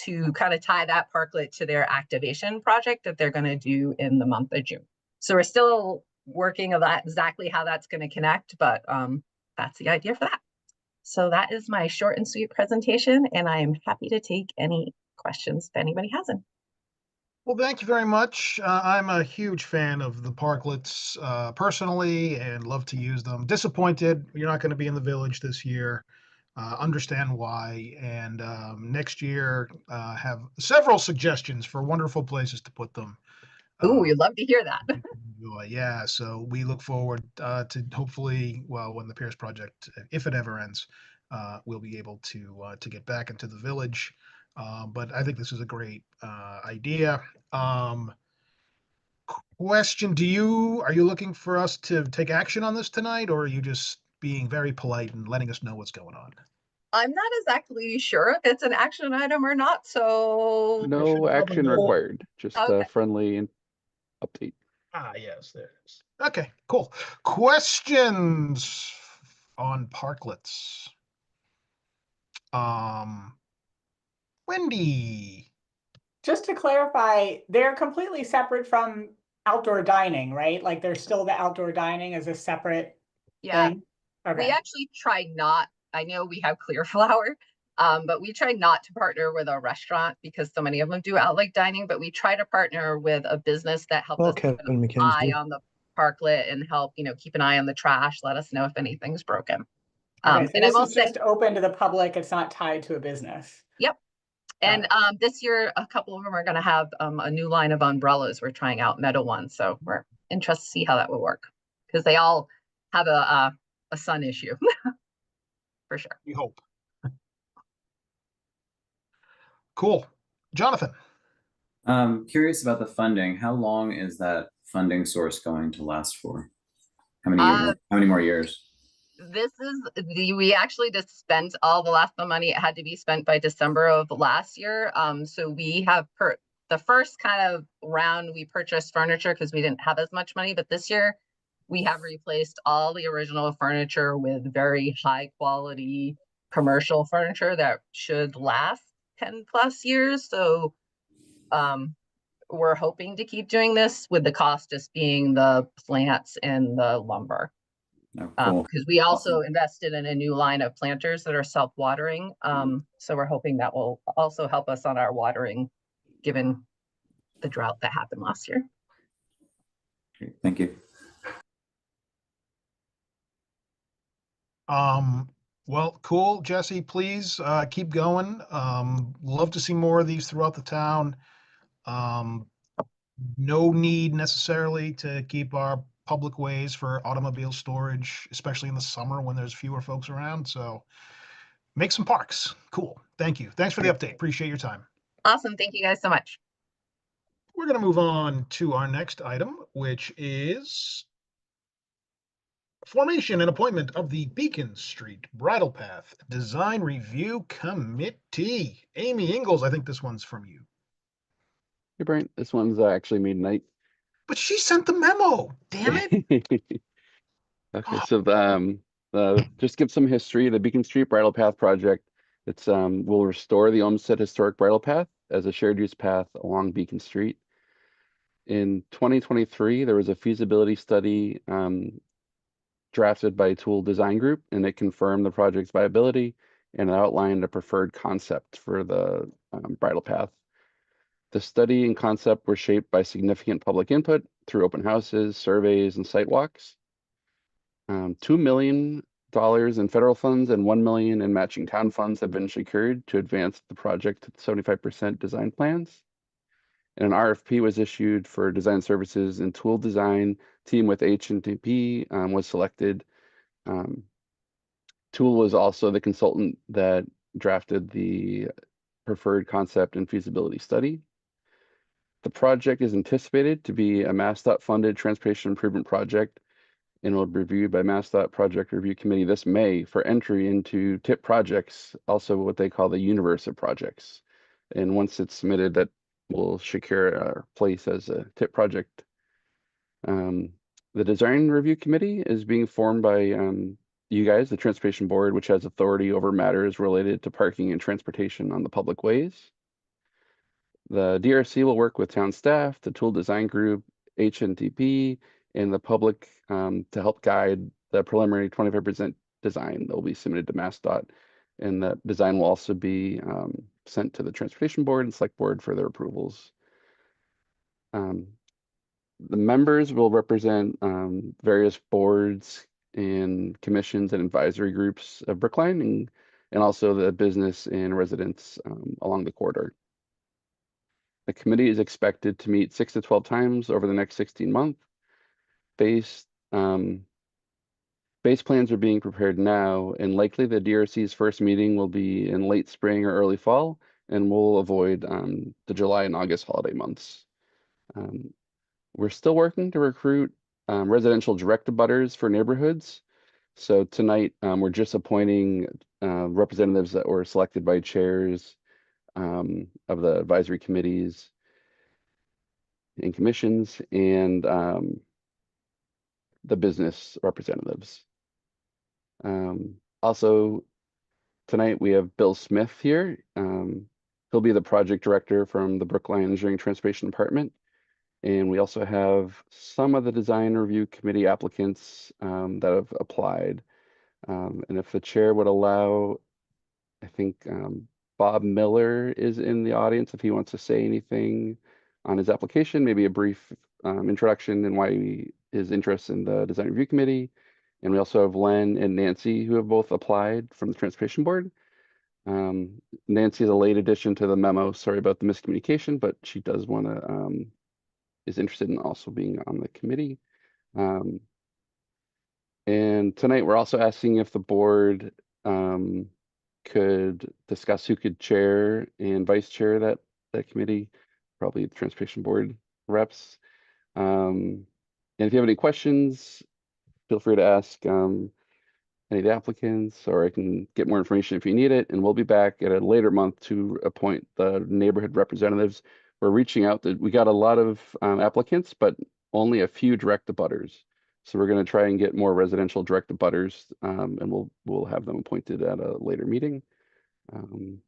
to kind of tie that parklet to their activation project that they're going to do in the month of June. So we're still working on that, exactly how that's going to connect, but that's the idea for that. So that is my short and sweet presentation, and I'm happy to take any questions if anybody has any. Well, thank you very much. I'm a huge fan of the parklets personally and love to use them. Disappointed you're not going to be in the village this year. Understand why. And next year, have several suggestions for wonderful places to put them. Ooh, we'd love to hear that. Yeah, so we look forward to hopefully, well, when the Pierce project, if it ever ends, we'll be able to get back into the village. But I think this is a great idea. Question, are you looking for us to take action on this tonight, or are you just being very polite and letting us know what's going on? I'm not exactly sure if it's an action item or not, so. No action required, just a friendly update. Yes, there it is. Okay, cool. Questions on parklets? Wendy. Just to clarify, they're completely separate from outdoor dining, right? Like there's still the outdoor dining as a separate thing? Okay. We actually try not, I know we have Clearflower, but we try not to partner with a restaurant because so many of them do outlet dining, but we try to partner with a business that helps us keep an eye on the parklet and help, keep an eye on the trash. Let us know if anything's broken. Okay, so And I this will is say, just open to the public. It's not tied to a business. yep. And this year, a couple of them are going to have a new line of umbrellas. We're trying out metal ones, so we're interested to see how that will work because they all have a sun issue for sure. We hope. Cool. Jonathan. Curious about the funding. How long is that funding source going to last for? How many more years? We actually just spent all the last money. It had to be spent by December of last year. So we have the first kind of round we purchased furniture because we didn't have as much money, but this year we have replaced all the original furniture with very high quality commercial furniture that should last 10 plus years. So we're hoping to keep doing this with the cost just being the plants and the lumber. Cool. Because we also invested in a new line of planters that are self-watering. So we're hoping that will also help us on our watering, given the drought that happened last year. Great. Thank you. Well, cool. Jesse, please keep going. Love to see more of these throughout the town. No need necessarily to keep our public ways for automobile storage, especially in the summer when there's fewer folks around. So make some parks. Cool. Thank you. Thanks for the update. Appreciate your time. Awesome. Thank you guys so much. We're going to move on to our next item, which is formation and appointment of the Beacon Street Bridle Path Design Review Committee. Amy Ingalls, I think this one's from you. Hey, Brian, this one's actually me tonight. But she sent the memo. Damn it. Okay, so just give some history. The Beacon Street Bridle Path project, it's will restore the Olmsted Historic Bridle Path as a shared use path along Beacon Street. In 2023, there was a feasibility study drafted by Tool Design Group, and it confirmed the project's viability and outlined a preferred concept for the bridle path. The study and concept were shaped by significant public input through open houses, surveys, and site walks. $2 million in federal funds and $1 million in matching town funds have been secured to advance the project to 75% design plans. And an RFP was issued for design services, and Tool Design team with H&P was selected. Tool was also the consultant that drafted the preferred concept and feasibility study. The project is anticipated to be a MassDOT-funded transportation improvement project and will be reviewed by MassDOT Project Review Committee this May for entry into TIP projects, also what they call the universe of projects. And once it's submitted, that will secure our place as a TIP project. The Design Review Committee is being formed by you guys, the Transportation Board, which has authority over matters related to parking and transportation on the public ways. The DRC will work with town staff, the Tool Design Group, HNTP, and the public to help guide the preliminary 25% design that will be submitted to MassDOT. And that design will also be sent to the Transportation Board and Select Board for their approvals. The members will represent various boards and commissions and advisory groups of Brookline and also the business and residents along the corridor. The committee is expected to meet 6 to 12 times over the next 16 months. Base plans are being prepared now, and likely the DRC's first meeting will be in late spring or early fall, and we'll avoid the July and August holiday months. We're still working to recruit residential direct abutters for neighborhoods. So tonight, we're just appointing representatives that were selected by chairs of the advisory committees and commissions and the business representatives. Also, tonight we have Bill Smith here. He'll be the project director from the Brookline Engineering Transportation Department. And we also have some of the design review committee applicants that have applied. And if the chair would allow, I think Bob Miller is in the audience if he wants to say anything on his application, maybe a brief introduction and why his interest in the design review committee. And we also have Len and Nancy who have both applied from the transportation board. Nancy is a late addition to the memo. Sorry about the miscommunication, but she does want to, is interested in also being on the committee. And tonight we're also asking if the board could discuss who could chair and vice chair that committee, probably the transportation board reps. And if you have any questions, feel free to ask any of the applicants, or I can get more information if you need it. And we'll be back at a later month to appoint the neighborhood representatives. We're reaching out we got a lot of applicants, but only a few direct abutters. So we're going to try and get more residential direct abutters, and we'll have them appointed at a later meeting. And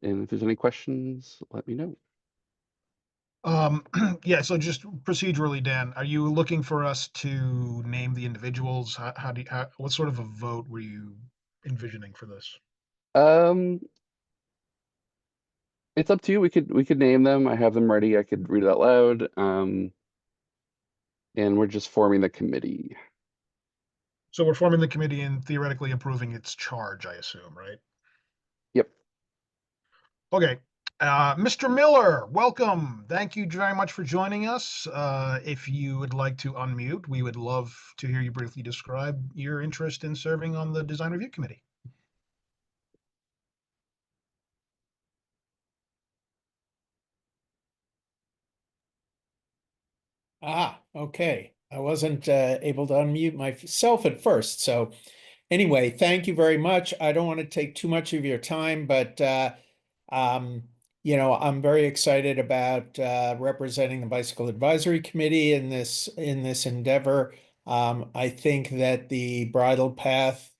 if there's any questions, let me know. Yeah, so just procedurally, Dan, are you looking for us to name the individuals? What sort of a vote were you envisioning for this? It's up to you. We could name them. I have them ready. I could read it out loud. And we're just forming the committee. So we're forming the committee and theoretically approving its charge, I assume, right? Yep. Okay. Mr. Miller, welcome. Thank you very much for joining us. If you would like to unmute, we would love to hear you briefly describe your interest in serving on the Design Review Committee. Okay. I wasn't able to unmute myself at first. So anyway, thank you very much. I don't want to take too much of your time, but you know, I'm very excited about representing the Bicycle Advisory Committee in this endeavor. I think that the bridle path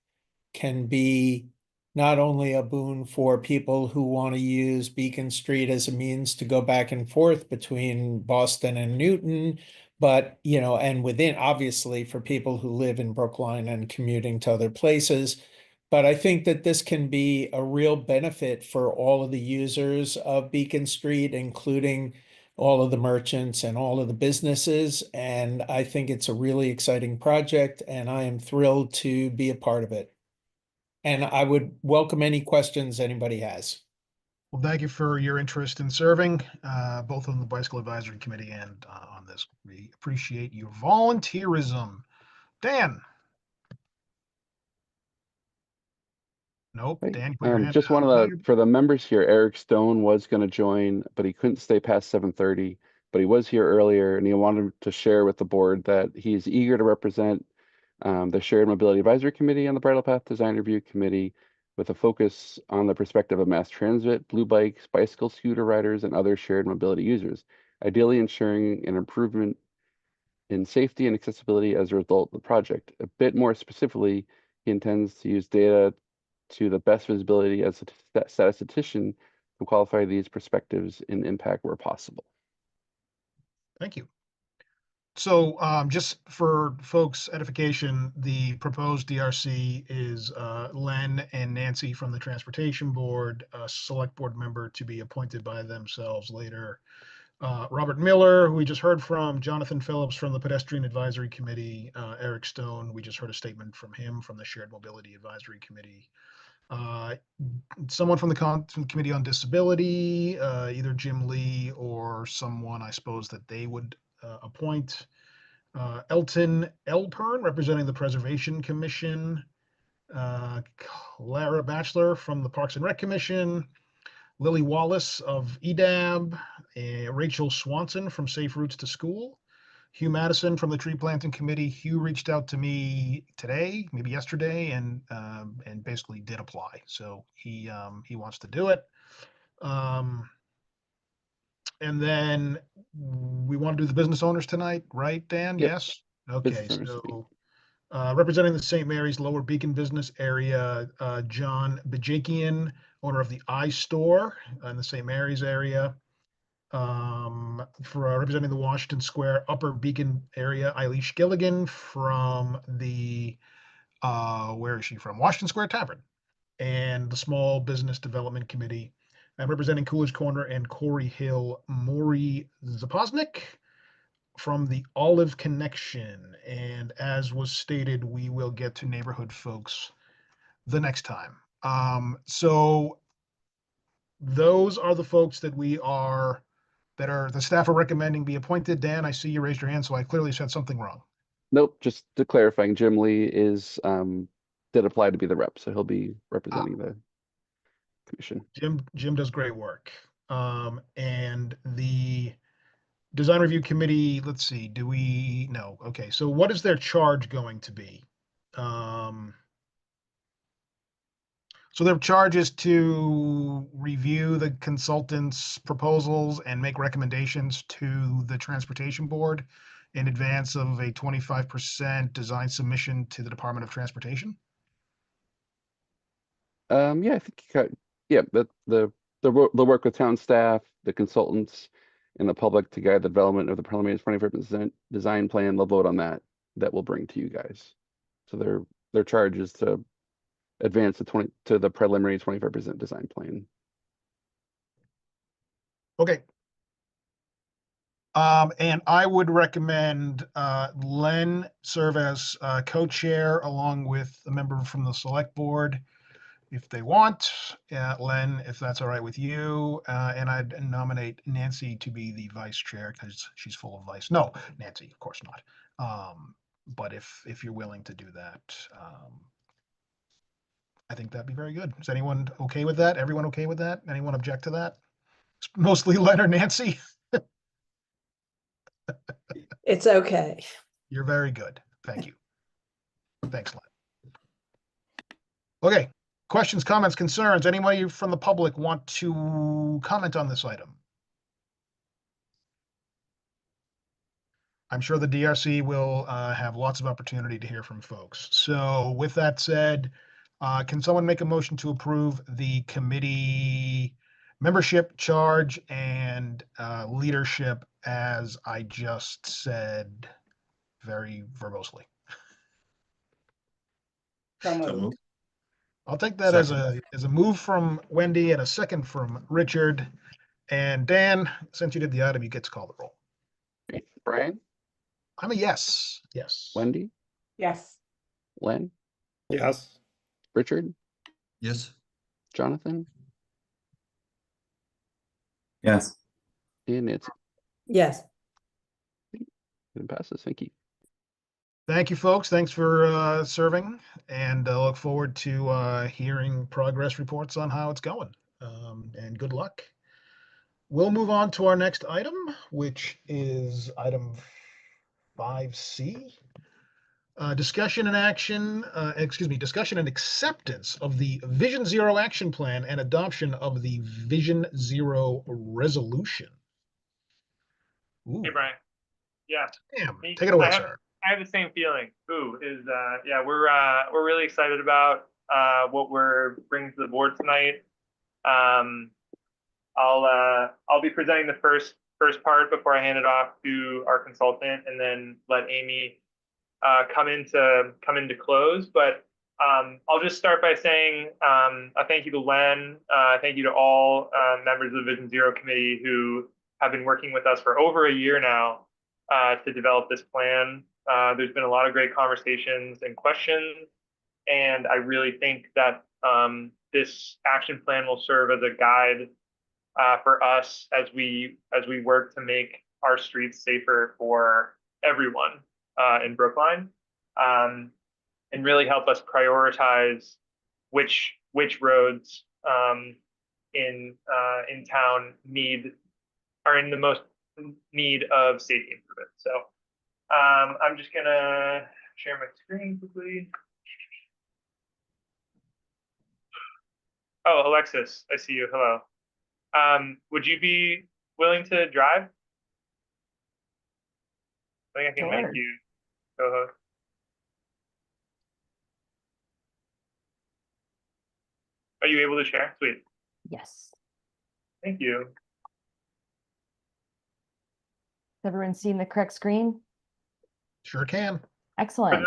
can be not only a boon for people who want to use Beacon Street as a means to go back and forth between Boston and Newton, but, you know, and within, obviously, for people who live in Brookline and commuting to other places. But I think that this can be a real benefit for all of the users of Beacon Street, including all of the merchants and all of the businesses. And I think it's a really exciting project, and I am thrilled to be a part of it. And I would welcome any questions anybody has. Well, thank you for your interest in serving, both on the Bicycle Advisory Committee and on this. We appreciate your volunteerism. Dan. Nope. Right. Dan, put your hand Just down. for the members here, Eric Stone was going to join, but he couldn't stay past 7:30. But he was here earlier, and he wanted to share with the board that he's eager to represent the Shared Mobility Advisory Committee and the Bridle Path Design Review Committee, with a focus on the perspective of mass transit, blue bikes, bicycle scooter riders, and other shared mobility users, ideally ensuring an improvement in safety and accessibility as a result of the project. A bit more specifically, he intends to use data to the best visibility as a statistician to qualify these perspectives in impact where possible. Thank you. So just for folks' edification, the proposed DRC is Len and Nancy from the Transportation Board, a select board member to be appointed by themselves later. Robert Miller, who we just heard from, Jonathan Phillips from the Pedestrian Advisory Committee, Eric Stone, we just heard a statement from him from the Shared Mobility Advisory Committee. Someone from the Committee on Disability, either Jim Lee or someone I suppose that they would appoint. Elton Elpern, representing the Preservation Commission. Clara Batchelor from the Parks and Rec Commission. Lily Wallace of EDAB. Rachel Swanson from Safe Routes to School. Hugh Madison from the Tree Planting Committee. Hugh reached out to me today, maybe yesterday, and basically did apply. So he wants to do it. And then we want to do the business owners tonight, right, Dan? Yep. Yes. Okay. Business owners. So representing the St. Mary's Lower Beacon business area, John Bajakian, owner of the iStore in the St. Mary's area. For representing the Washington Square Upper Beacon area, Eilish Gilligan from the where is she from? Washington Square Tavern, and the Small Business Development Committee. And representing Coolidge Corner and Corey Hill, Maury Zapoznik. from the Olive Connection. And as was stated, we will get to neighborhood folks the next time. So those are the folks that the staff are recommending be appointed. Dan, I see you raised your hand, so I clearly said something wrong. Nope, just to clarifying, Jim Lee did apply to be the rep, so he'll be representing the commission. Jim does great work. And the design review committee, let's see, no, okay, so what is their charge going to be? So their charge is to review the consultant's proposals and make recommendations to the transportation board in advance of a 25% design submission to the Department of Transportation. Yeah, I think they'll work with town staff, the consultants, and the public to guide the development of the preliminary 25% design plan. They'll vote on that we'll bring to you guys. So their charge is to advance to the preliminary 25% design plan. Okay. And I would recommend Len serve as co-chair along with a member from the select board if they want. Len, if that's all right with you. And I'd nominate Nancy to be the vice chair because she's full of vice. No, Nancy, of course not. But if you're willing to do that, I think that'd be very good. Is anyone okay with that? Everyone okay with that? Anyone object to that? It's mostly Len or Nancy. It's okay. You're very good. Thank you. Thanks, Len. Okay. Questions, comments, concerns? Anybody from the public want to comment on this item? I'm sure the DRC will have lots of opportunity to hear from folks. So with that said, can someone make a motion to approve the committee membership, charge, and leadership as I just said very verbosely? So moved. I'll take that as a move from Wendy and a second from Richard. And Dan, since you did the item, you get to call the roll. Brian? I'm a yes. Yes. Wendy? Yes. Len? Yes. Richard? Yes. Jonathan? Yes. And Nancy? Yes. It passes. Thank you. Thank you, folks. Thanks for serving, and I look forward to hearing progress reports on how it's going. And good luck. We'll move on to our next item, which is item 5C. Discussion and acceptance of the Vision Zero Action Plan and adoption of the Vision Zero Resolution. Ooh. Hey, Brian. Yeah. Damn. Take it away, sir. I have the same feeling. Yeah, we're really excited about what we're bringing to the board tonight. I'll be presenting the first part before I hand it off to our consultant, and then let Amy come into close. But I'll just start by saying a thank you to Len, thank you to all members of the Vision Zero Committee who have been working with us for over a year now to develop this plan. There's been a lot of great conversations and questions, and I really think that this action plan will serve as a guide for us as we work to make our streets safer for everyone in Brookline, and really help us prioritize which roads in town are in the most need of safety improvement. So I'm just gonna share my screen quickly. Oh, Alexis, I see you. Hello. Would you be willing to drive? I think I can make you co-host. Are you able to share? Sweet. Yes. Thank you. Has everyone seen the correct screen? Sure can. Excellent.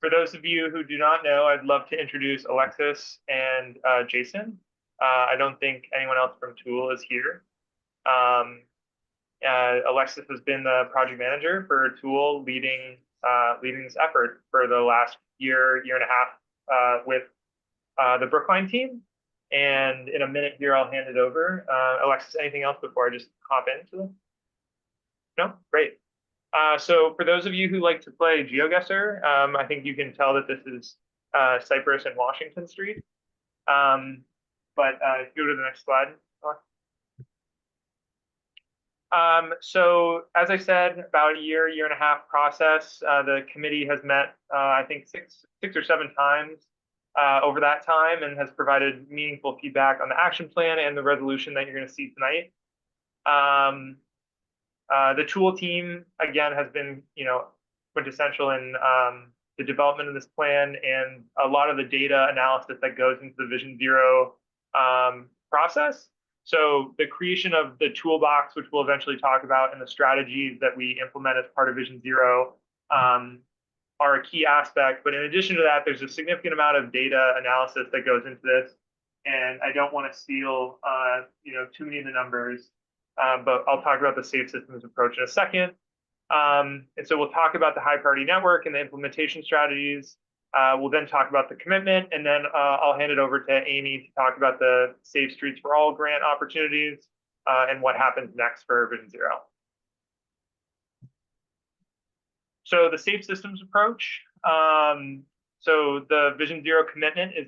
For those of you who do not know, I'd love to introduce Alexis and Jason. I don't think anyone else from Tool is here. Alexis has been the project manager for Tool, leading this effort for the last year and a half with the Brookline team. And in a minute here, I'll hand it over. Alexis, anything else before I just hop into them? No? Great. So for those of you who like to play GeoGuessr, I think you can tell that this is Cypress and Washington Street. But go to the next slide. So as I said, about a year and a half process. The committee has met, I think six or seven times over that time, and has provided meaningful feedback on the action plan and the resolution that you're going to see tonight. The Tool team, again, has been, quintessential in the development of this plan and a lot of the data analysis that goes into the Vision Zero process. So the creation of the toolbox, which we'll eventually talk about, and the strategies that we implement as part of Vision Zero are a key aspect. But in addition to that, there's a significant amount of data analysis that goes into this. And I don't want to steal, too many of the numbers, but I'll talk about the safe systems approach in a second. And so we'll talk about the high priority network and the implementation strategies. We'll then talk about the commitment, and then I'll hand it over to Amy to talk about the Safe Streets for All grant opportunities and what happens next for Vision Zero. So the safe systems approach. So the Vision Zero commitment is,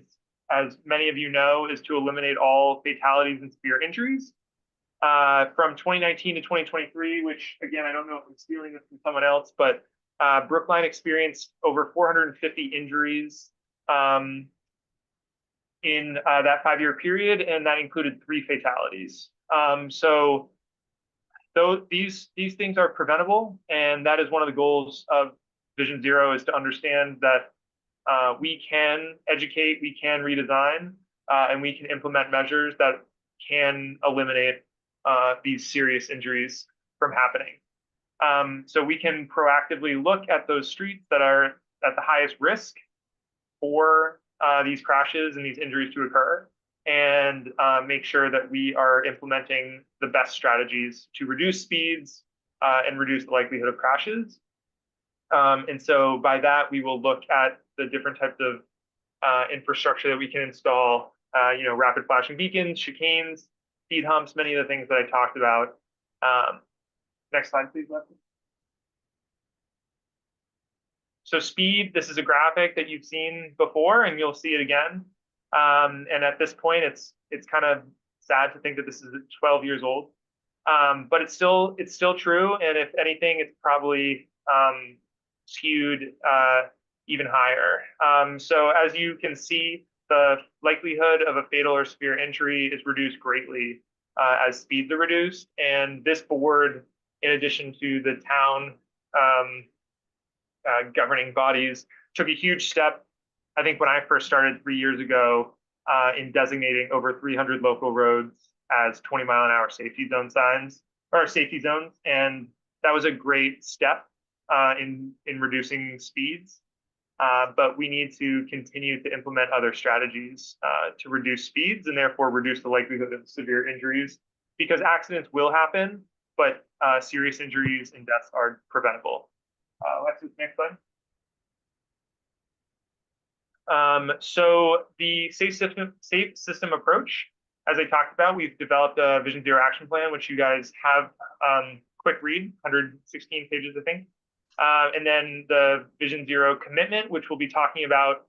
as many of you know, is to eliminate all fatalities and severe injuries. From 2019 to 2023, which again, I don't know if I'm stealing this from someone else, but Brookline experienced over 450 injuries in that 5-year period, and that included 3 fatalities. So these things are preventable, and that is one of the goals of Vision Zero, is to understand that we can educate, we can redesign, and we can implement measures that can eliminate these serious injuries from happening. So we can proactively look at those streets that are at the highest risk for these crashes and these injuries to occur, and make sure that we are implementing the best strategies to reduce speeds and reduce the likelihood of crashes. And so by that, we will look at the different types of infrastructure that we can install, rapid flashing beacons, chicanes, speed humps, many of the things that I talked about. Next slide, please, Leslie. So speed, this is a graphic that you've seen before, and you'll see it again. And at this point, it's kind of sad to think that this is 12 years old, but it's still true. And if anything, it's probably skewed even higher. So as you can see, the likelihood of a fatal or severe injury is reduced greatly as speeds are reduced. And this board, in addition to the town governing bodies, took a huge step, I think, when I first started 3 years ago, in designating over 300 local roads as 20-mile-an-hour safety zone signs, or safety zones. And that was a great step in reducing speeds. But we need to continue to implement other strategies to reduce speeds and therefore reduce the likelihood of severe injuries, because accidents will happen, but serious injuries and deaths are preventable. Alexis, next slide. So the safe system approach, as I talked about, we've developed a Vision Zero action plan, which you guys have quick read, 116 pages, I think. And then the Vision Zero commitment, which we'll be talking about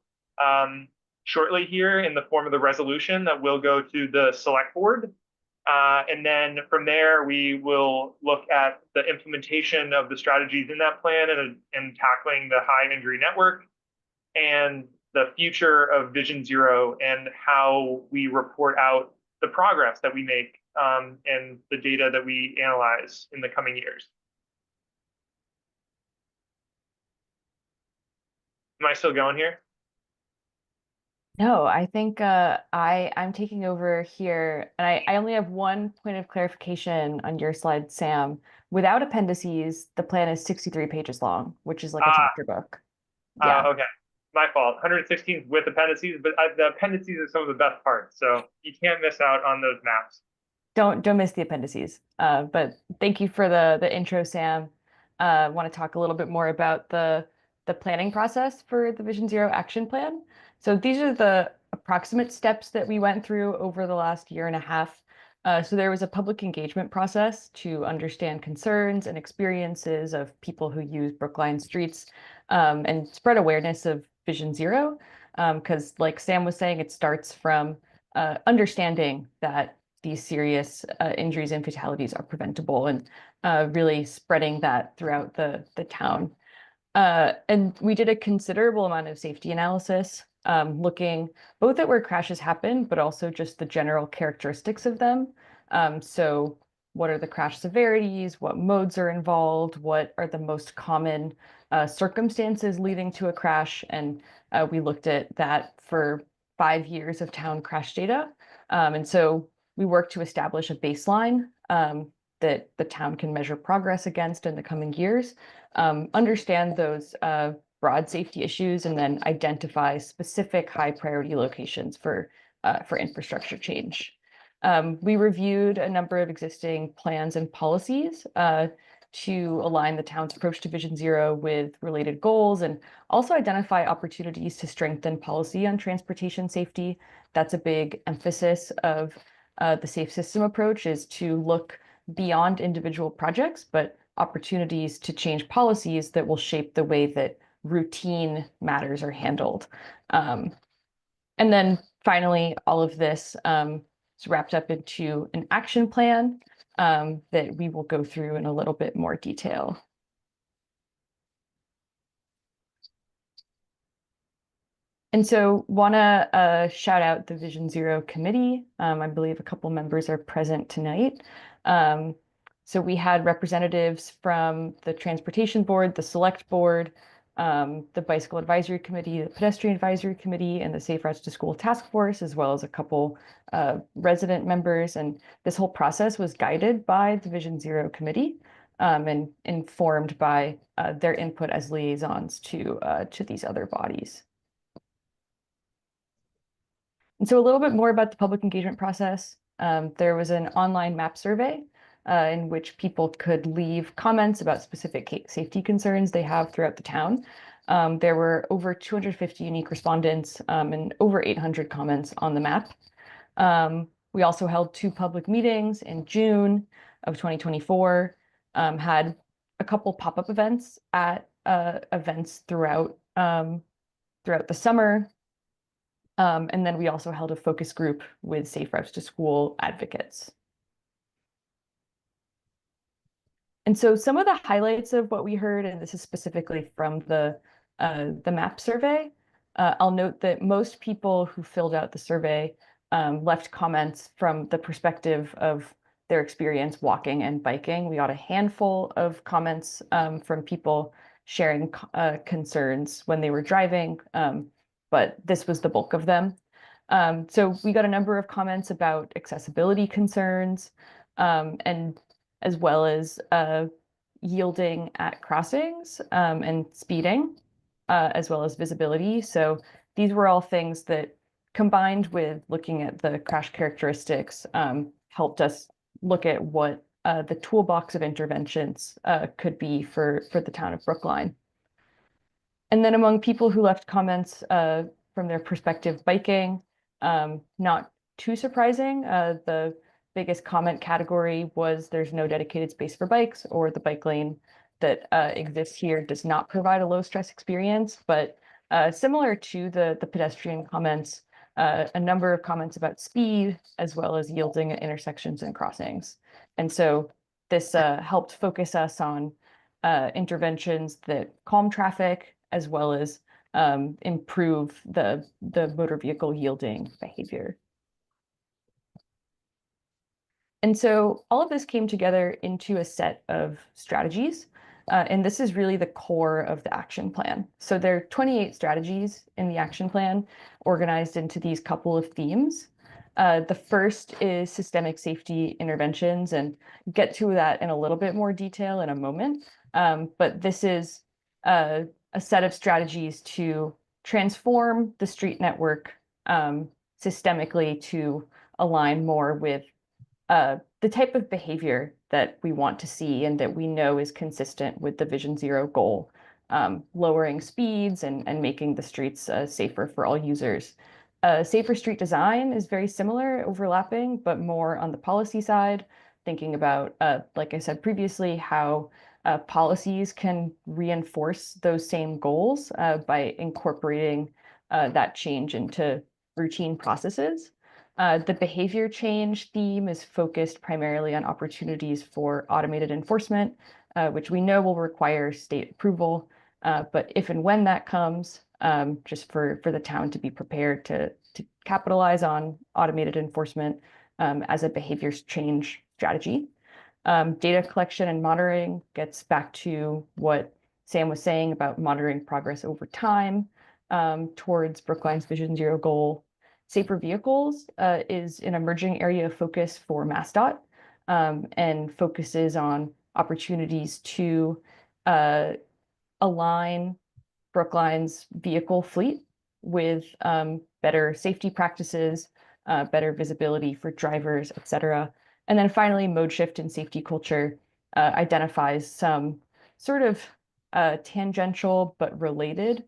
shortly here in the form of the resolution that will go to the select board. And then from there, we will look at the implementation of the strategies in that plan and tackling the high injury network and the future of Vision Zero and how we report out the progress that we make and the data that we analyze in the coming years. Am I still going here? No, I think I'm taking over here, and I only have one point of clarification on your slide, Sam. Without appendices, the plan is 63 pages long, which is like a chapter book. Yeah. Okay, my fault. 116 with appendices, but the appendices are some of the best parts, so you can't miss out on those maps. don't miss the appendices. But thank you for the intro, Sam. Want to talk a little bit more about the planning process for the Vision Zero action plan. So these are the approximate steps that we went through over the last year and a half. So there was a public engagement process to understand concerns and experiences of people who use Brookline streets, and spread awareness of Vision Zero. Because like Sam was saying, it starts from understanding that these serious injuries and fatalities are preventable, and really spreading that throughout the town. And we did a considerable amount of safety analysis, looking both at where crashes happen, but also just the general characteristics of them. So what are the crash severities? What modes are involved? What are the most common circumstances leading to a crash? And we looked at that for 5 years of town crash data. And so we worked to establish a baseline that the town can measure progress against in the coming years, understand those broad safety issues, and then identify specific high priority locations for infrastructure change. We reviewed a number of existing plans and policies to align the town's approach to Vision Zero with related goals, and also identify opportunities to strengthen policy on transportation safety. That's a big emphasis of the Safe System approach, is to look beyond individual projects, but opportunities to change policies that will shape the way that routine matters are handled. And then finally, all of this is wrapped up into an action plan that we will go through in a little bit more detail. And so want to shout out the Vision Zero committee. I believe a couple members are present tonight. So we had representatives from the Transportation Board, the Select Board, the Bicycle Advisory Committee, the Pedestrian Advisory Committee, and the Safe Routes to School Task Force, as well as a couple resident members. And this whole process was guided by the Vision Zero committee and informed by their input as liaisons to these other bodies. And so a little bit more about the public engagement process. There was an online map survey in which people could leave comments about specific safety concerns they have throughout the town. There were over 250 unique respondents and over 800 comments on the map. We also held 2 public meetings in June of 2024, had a couple pop-up events at events throughout the summer. And then we also held a focus group with Safe Routes to School advocates. And so some of the highlights of what we heard, and this is specifically from the MAP survey, I'll note that most people who filled out the survey left comments from the perspective of their experience walking and biking. We got a handful of comments from people sharing concerns when they were driving, but this was the bulk of them. So we got a number of comments about accessibility concerns, and as well as yielding at crossings and speeding, as well as visibility. So these were all things that, combined with looking at the crash characteristics, helped us look at what the toolbox of interventions could be for the town of Brookline. And then among people who left comments from their perspective biking, not too surprising, the biggest comment category was there's no dedicated space for bikes, or the bike lane that exists here does not provide a low stress experience. But similar to the pedestrian comments, a number of comments about speed, as well as yielding at intersections and crossings. And so this helped focus us on interventions that calm traffic, as well as improve the motor vehicle yielding behavior. And so all of this came together into a set of strategies, and this is really the core of the action plan. So there are 28 strategies in the action plan, organized into these couple of themes. The first is systemic safety interventions, and get to that in a little bit more detail in a moment. But this is a set of strategies to transform the street network systemically to align more with the type of behavior that we want to see and that we know is consistent with the Vision Zero goal, lowering speeds and making the streets safer for all users. Safer street design is very similar, overlapping, but more on the policy side, thinking about, like I said previously, how policies can reinforce those same goals by incorporating that change into routine processes. The behavior change theme is focused primarily on opportunities for automated enforcement, which we know will require state approval. But if and when that comes, just for the town to be prepared to capitalize on automated enforcement as a behavior change strategy. Data collection and monitoring gets back to what Sam was saying about monitoring progress over time towards Brookline's Vision Zero goal. Safer vehicles is an emerging area of focus for MassDOT and focuses on opportunities to align Brookline's vehicle fleet with better safety practices, better visibility for drivers, et cetera. And then finally, mode shift and safety culture identifies some sort of tangential but related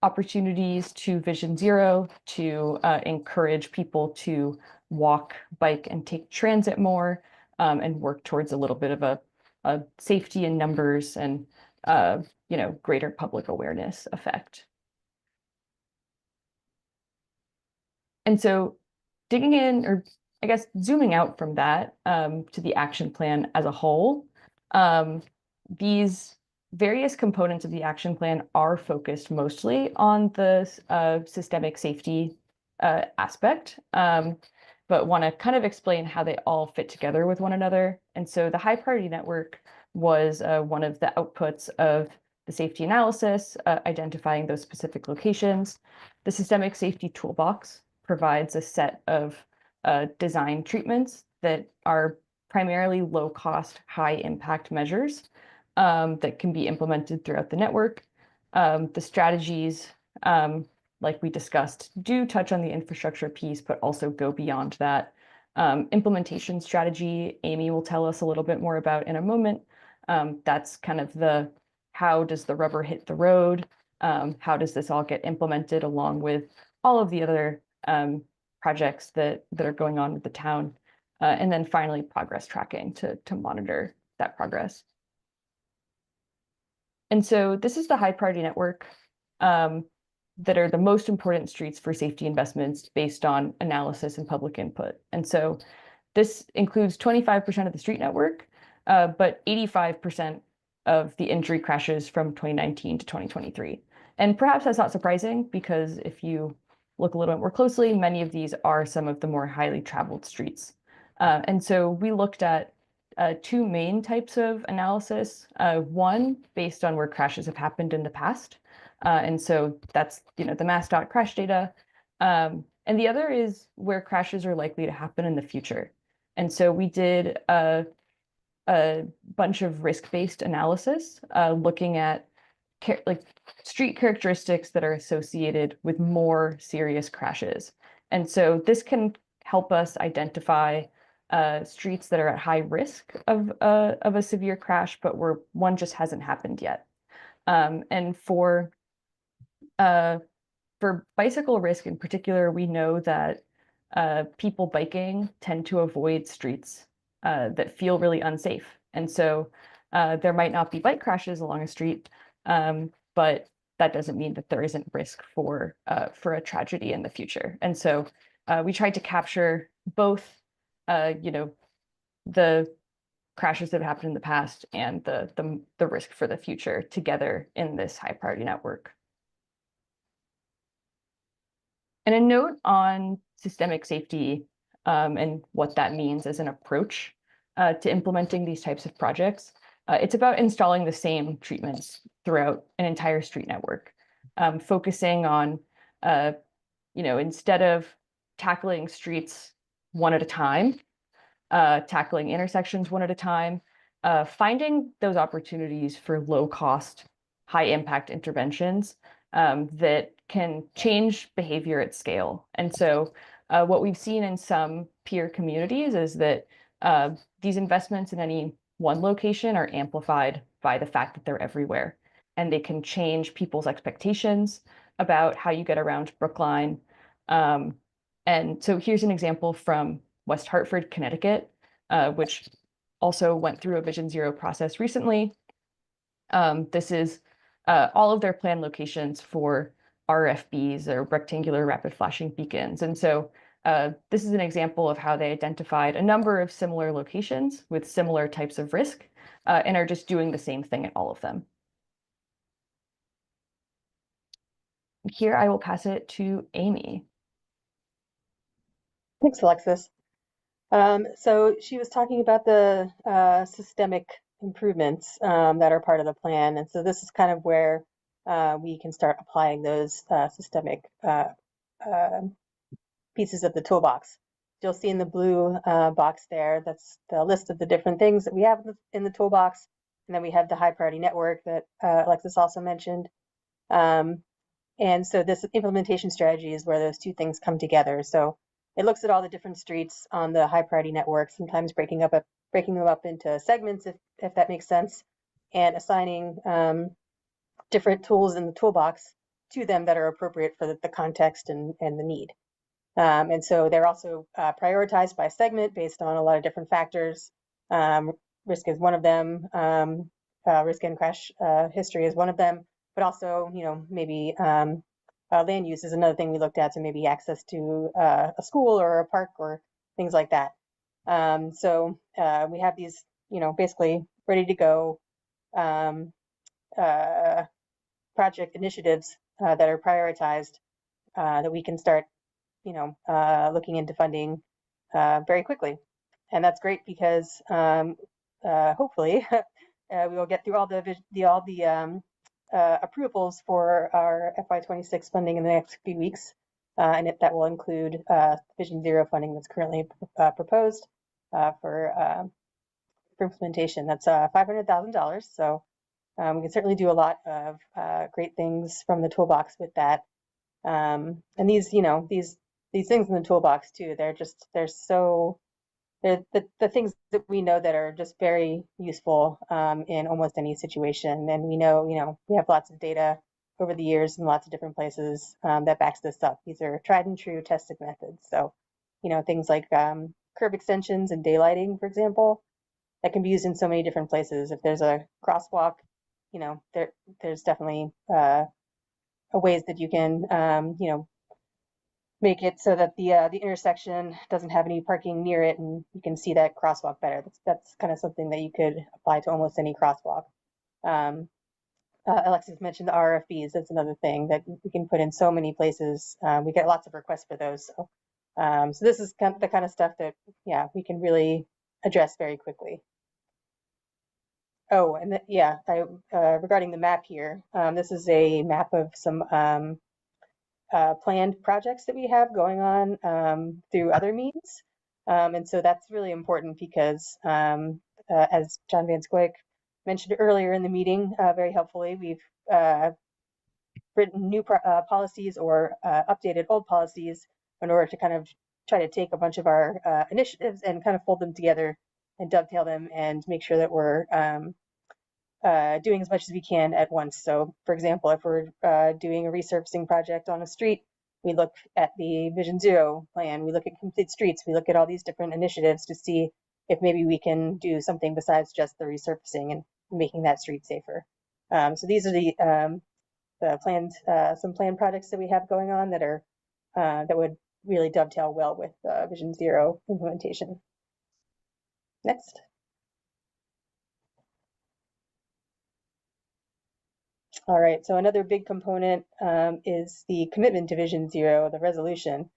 opportunities to Vision Zero to encourage people to walk, bike, and take transit more and work towards a little bit of a safety in numbers and greater public awareness effect. And so digging in, or I guess zooming out from that to the action plan as a whole, these various components of the action plan are focused mostly on the systemic safety aspect, but want to kind of explain how they all fit together with one another. And so the high priority network was one of the outputs of the safety analysis, identifying those specific locations. The systemic safety toolbox provides a set of design treatments that are primarily low-cost, high-impact measures that can be implemented throughout the network. The strategies, like we discussed, do touch on the infrastructure piece, but also go beyond that. Implementation strategy, Amy will tell us a little bit more about in a moment. That's kind of the how does the rubber hit the road? How does this all get implemented along with all of the other projects that are going on with the town? And then finally, progress tracking to monitor that progress. And so this is the high priority network that are the most important streets for safety investments based on analysis and public input. And so this includes 25% of the street network, but 85% of the injury crashes from 2019 to 2023. And perhaps that's not surprising because if you look a little bit more closely, many of these are some of the more highly traveled streets. And so we looked at two main types of analysis. One, based on where crashes have happened in the past. And so that's the MassDOT crash data. And the other is where crashes are likely to happen in the future. And so we did a bunch of risk-based analysis looking at street characteristics that are associated with more serious crashes. And so this can help us identify streets that are at high risk of a severe crash, but where one just hasn't happened yet. And for bicycle risk in particular, we know that people biking tend to avoid streets that feel really unsafe. And so there might not be bike crashes along a street, but that doesn't mean that there isn't risk for a tragedy in the future. And so we tried to capture both the crashes that have happened in the past and the risk for the future together in this high priority network. And a note on systemic safety and what that means as an approach to implementing these types of projects. It's about installing the same treatments throughout an entire street network, focusing on, instead of tackling streets one at a time, tackling intersections one at a time, finding those opportunities for low-cost, high-impact interventions that can change behavior at scale. And so what we've seen in some peer communities is that these investments in any one location are amplified by the fact that they're everywhere, and they can change people's expectations about how you get around Brookline. And so here's an example from West Hartford, Connecticut, which also went through a Vision Zero process recently. This is all of their planned locations for RFBs, or rectangular rapid flashing beacons. And so this is an example of how they identified a number of similar locations with similar types of risk and are just doing the same thing at all of them. Here, I will pass it to Amy. Thanks, Alexis. So she was talking about the systemic improvements that are part of the plan. And so this is kind of where we can start applying those systemic pieces of the toolbox. You'll see in the blue box there, that's the list of the different things that we have in the toolbox. And then we have the high priority network that Alexis also mentioned. And so this implementation strategy is where those two things come together. So it looks at all the different streets on the high priority network, sometimes breaking them up into segments, if that makes sense, and assigning different tools in the toolbox to them that are appropriate for the context and the need. And so they're also prioritized by segment based on a lot of different factors. Risk is one of them. Risk and crash history is one of them, but also, maybe land use is another thing we looked at, so maybe access to a school or a park or things like that. So we have these, basically ready to go project initiatives that are prioritized that we can start, looking into funding very quickly. And that's great because hopefully we will get through all the approvals for our FY26 funding in the next few weeks, and that will include Vision Zero funding that's currently proposed for implementation. That's $500,000. So we can certainly do a lot of great things from the toolbox with that. And these things in the toolbox too, they're the things that we know that are just very useful in almost any situation. And we know, we have lots of data over the years in lots of different places that backs this up. These are tried and true tested methods. So, things like curb extensions and daylighting, for example, that can be used in so many different places. If there's a crosswalk, there's definitely ways that you can, make it so that the intersection doesn't have any parking near it, and you can see that crosswalk better. That's kind of something that you could apply to almost any crosswalk. Alexis mentioned the RFBs. That's another thing that we can put in so many places. We get lots of requests for those. So this is the kind of stuff that, we can really address very quickly. Oh, and regarding the map here, this is a map of some planned projects that we have going on through other means. And so that's really important because as John Van Scoik mentioned earlier in the meeting, very helpfully, we've written new policies or updated old policies in order to kind of try to take a bunch of our initiatives and kind of fold them together and dovetail them and make sure that we're doing as much as we can at once. So, for example, if we're doing a resurfacing project on a street, we look at the Vision Zero plan, we look at complete streets, we look at all these different initiatives to see if maybe we can do something besides just the resurfacing and making that street safer. So these are the plans, some planned projects that we have going on that are that would really dovetail well with Vision Zero implementation. Next. All right, so another big component is the commitment to Vision Zero, the resolution.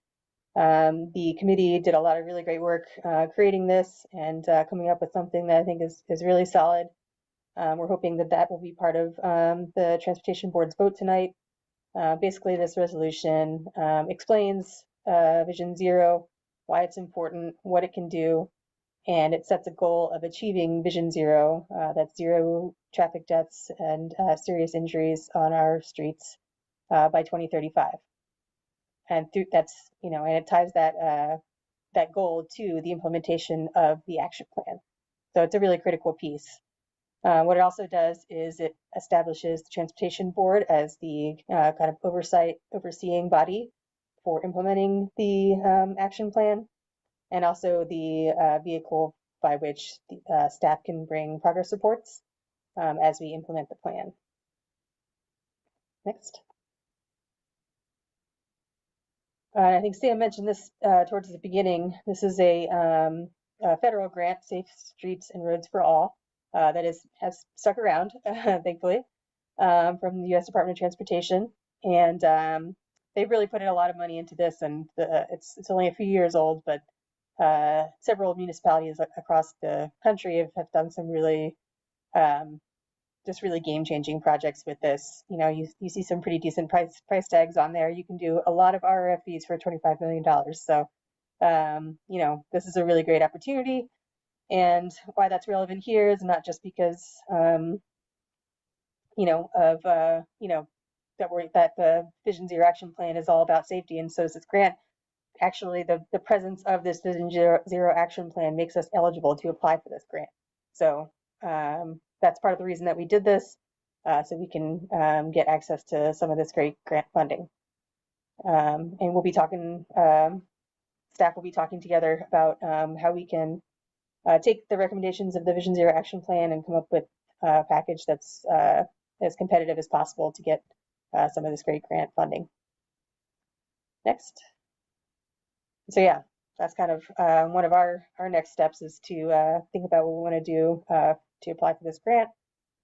The committee did a lot of really great work creating this and coming up with something that I think is really solid. We're hoping that will be part of the Transportation Board's vote tonight. Basically, this resolution explains Vision Zero, why it's important, what it can do, and it sets a goal of achieving Vision Zero, that's zero traffic deaths and serious injuries on our streets by 2035. And that's, and it ties that that goal to the implementation of the action plan. So it's a really critical piece. What it also does is it establishes the Transportation Board as the kind of overseeing body for implementing the action plan, and also the vehicle by which the staff can bring progress reports as we implement the plan. Next. I think Sam mentioned this towards the beginning. This is a federal grant, Safe Streets and Roads for All, that has stuck around, thankfully, from the U.S. Department of Transportation. And they've really put in a lot of money into this, and it's only a few years old, but several municipalities across the country have done some really just really game-changing projects with this. You know, you see some pretty decent price tags on there. You can do a lot of RFPs for $25 million. So, you know, this is a really great opportunity. And why that's relevant here is not just because, you know, of you know, that the Vision Zero Action Plan is all about safety, and so is this grant. Actually, the presence of this Vision Zero Action Plan makes us eligible to apply for this grant. So that's part of the reason that we did this, so we can get access to some of this great grant funding. And we'll be talking, staff will be talking together about how we can take the recommendations of the Vision Zero Action Plan and come up with a package that's as competitive as possible to get some of this great grant funding. Next. So yeah, that's kind of one of our next steps is to think about what we want to do to apply for this grant.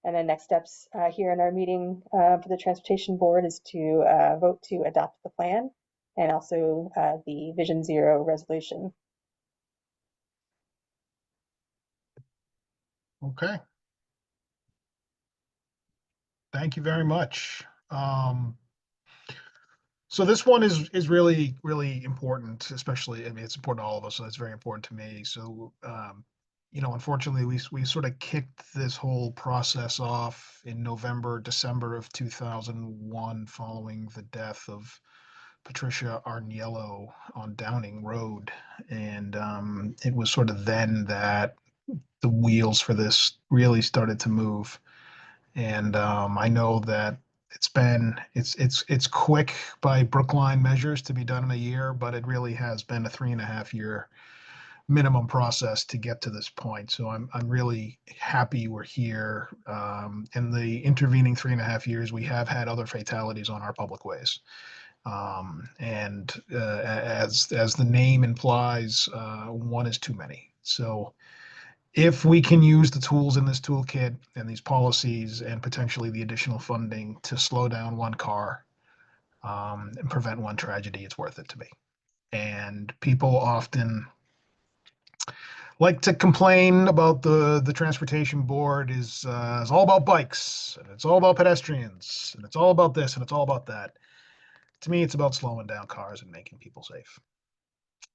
And then next steps here in our meeting for the Transportation Board is to vote to adopt the plan and also the Vision Zero resolution. Okay. Thank you very much. So this one is really, really important, especially, I mean, it's important to all of us, so it's very important to me. So, you know, unfortunately, we sort of kicked this whole process off in November, December of 2001, following the death of Patricia Arniello on Downing Road. And it was sort of then that the wheels for this really started to move. And I know that it's quick by Brookline measures to be done in a year, but it really has been a 3.5 year minimum process to get to this point. So I'm really happy we're here. In the intervening 3.5 years, we have had other fatalities on our public ways. And as the name implies, one is too many. So if we can use the tools in this toolkit and these policies and potentially the additional funding to slow down one car and prevent one tragedy, it's worth it to me. And people often like to complain about the Transportation Board is all about bikes, and it's all about pedestrians, and it's all about this, and it's all about that. To me, it's about slowing down cars and making people safe.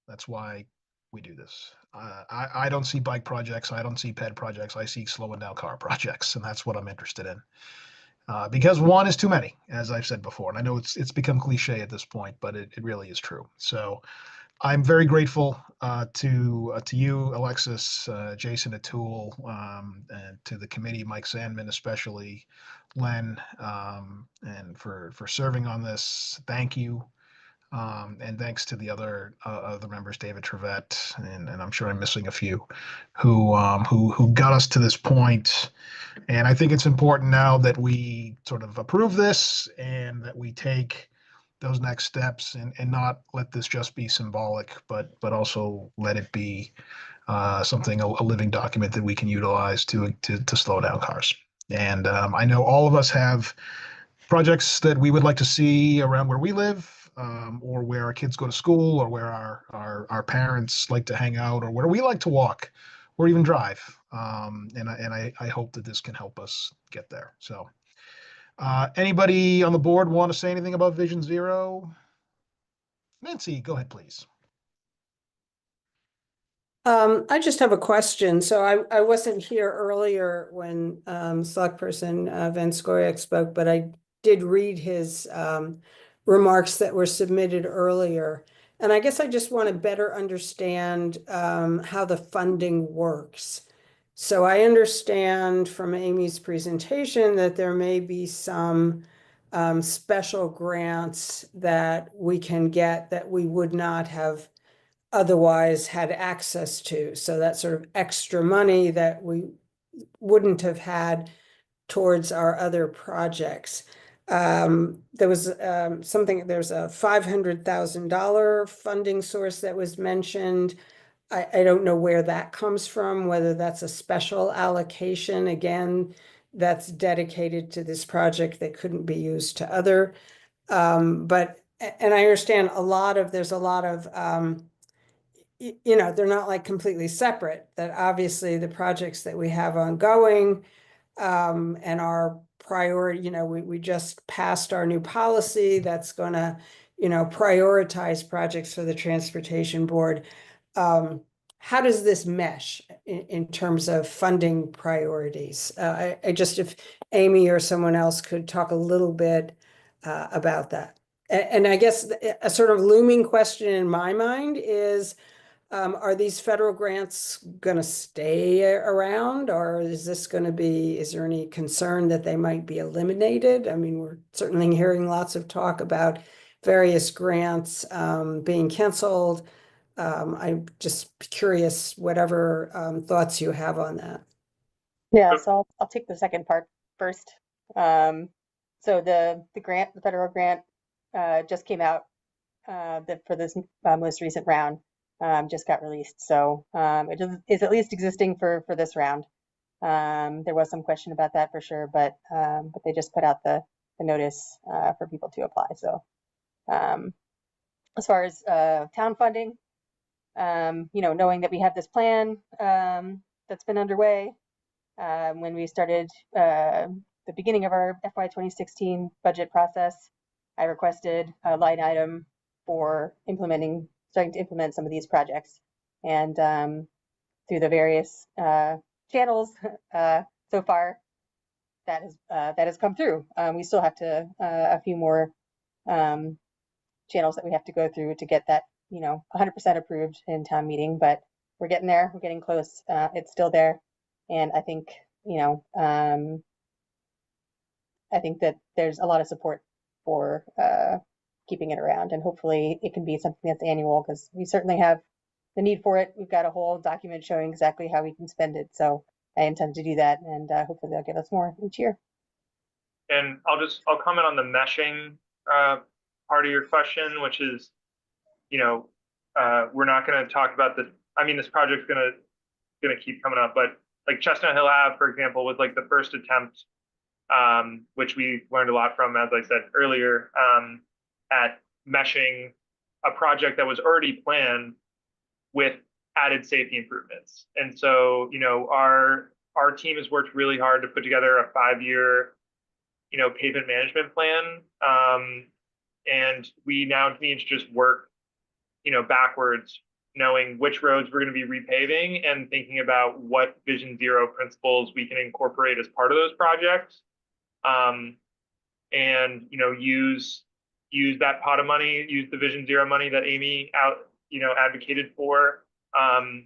That's why we do this. I don't see bike projects. I don't see ped projects. I see slowing down car projects, and that's what I'm interested in. Because one is too many, as I've said before. And I know it's become cliche at this point, but it really is true. So I'm very grateful to you, Alexis, Jason Atul, and to the committee, Mike Sandman especially, Len, and for serving on this. Thank you. And thanks to the other members, David Trevette, and I'm sure I'm missing a few, who got us to this point. And I think it's important now that we sort of approve this and that we take those next steps and not let this just be symbolic, but also let it be something, a living document that we can utilize to slow down cars. And I know all of us have projects that we would like to see around where we live, or where our kids go to school, or where our parents like to hang out, or where we like to walk or even drive. And I hope that this can help us get there. So anybody on the board want to say anything about Vision Zero? Nancy, go ahead, please. I just have a question. So I wasn't here earlier when Select Person Van Scoyoc spoke, but I did read his remarks that were submitted earlier. And I guess I just want to better understand how the funding works. So I understand from Amy's presentation that there may be some special grants that we can get that we would not have otherwise had access to. So that sort of extra money that we wouldn't have had towards our other projects. There was there's a $500,000 funding source that was mentioned. I don't know where that comes from, whether that's a special allocation, again, that's dedicated to this project that couldn't be used to other. And I understand there's a lot of, they're not like completely separate, that obviously the projects that we have ongoing and our priority, we just passed our new policy that's going to, prioritize projects for the Transportation Board. How does this mesh in terms of funding priorities? If Amy or someone else could talk a little bit about that. And I guess a sort of looming question in my mind is, are these federal grants going to stay around, or is there any concern that they might be eliminated? I mean, we're certainly hearing lots of talk about various grants being canceled. I'm just curious, whatever thoughts you have on that. Yeah, so I'll take the second part first. So the federal grant just came out for this most recent round. Just got released, so it is at least existing for this round. There was some question about that for sure, but they just put out the notice for people to apply. So as far as town funding, knowing that we have this plan that's been underway, when we started the beginning of our FY 2016 budget process, I requested a line item for starting to implement some of these projects, and through the various channels so far, that has come through. We still have a few more channels that we have to go through to get that 100% approved in town meeting, but we're getting there. We're getting close. It's still there, and I think that there's a lot of support for keeping it around, and hopefully it can be something that's annual, because we certainly have the need for it. We've got a whole document showing exactly how we can spend it, so I intend to do that, and hopefully they'll give us more each year. And I'll comment on the meshing part of your question, which is, we're not going to talk about this. I mean, this project's going to keep coming up, but like Chestnut Hill Ave, for example, was like the first attempt, which we learned a lot from, as I said earlier, at meshing a project that was already planned with added safety improvements. And so, our team has worked really hard to put together a 5-year, pavement management plan. And we now need to just work, backwards, knowing which roads we're going to be repaving and thinking about what Vision Zero principles we can incorporate as part of those projects. And, use that pot of money, use the Vision Zero money that Amy advocated for, on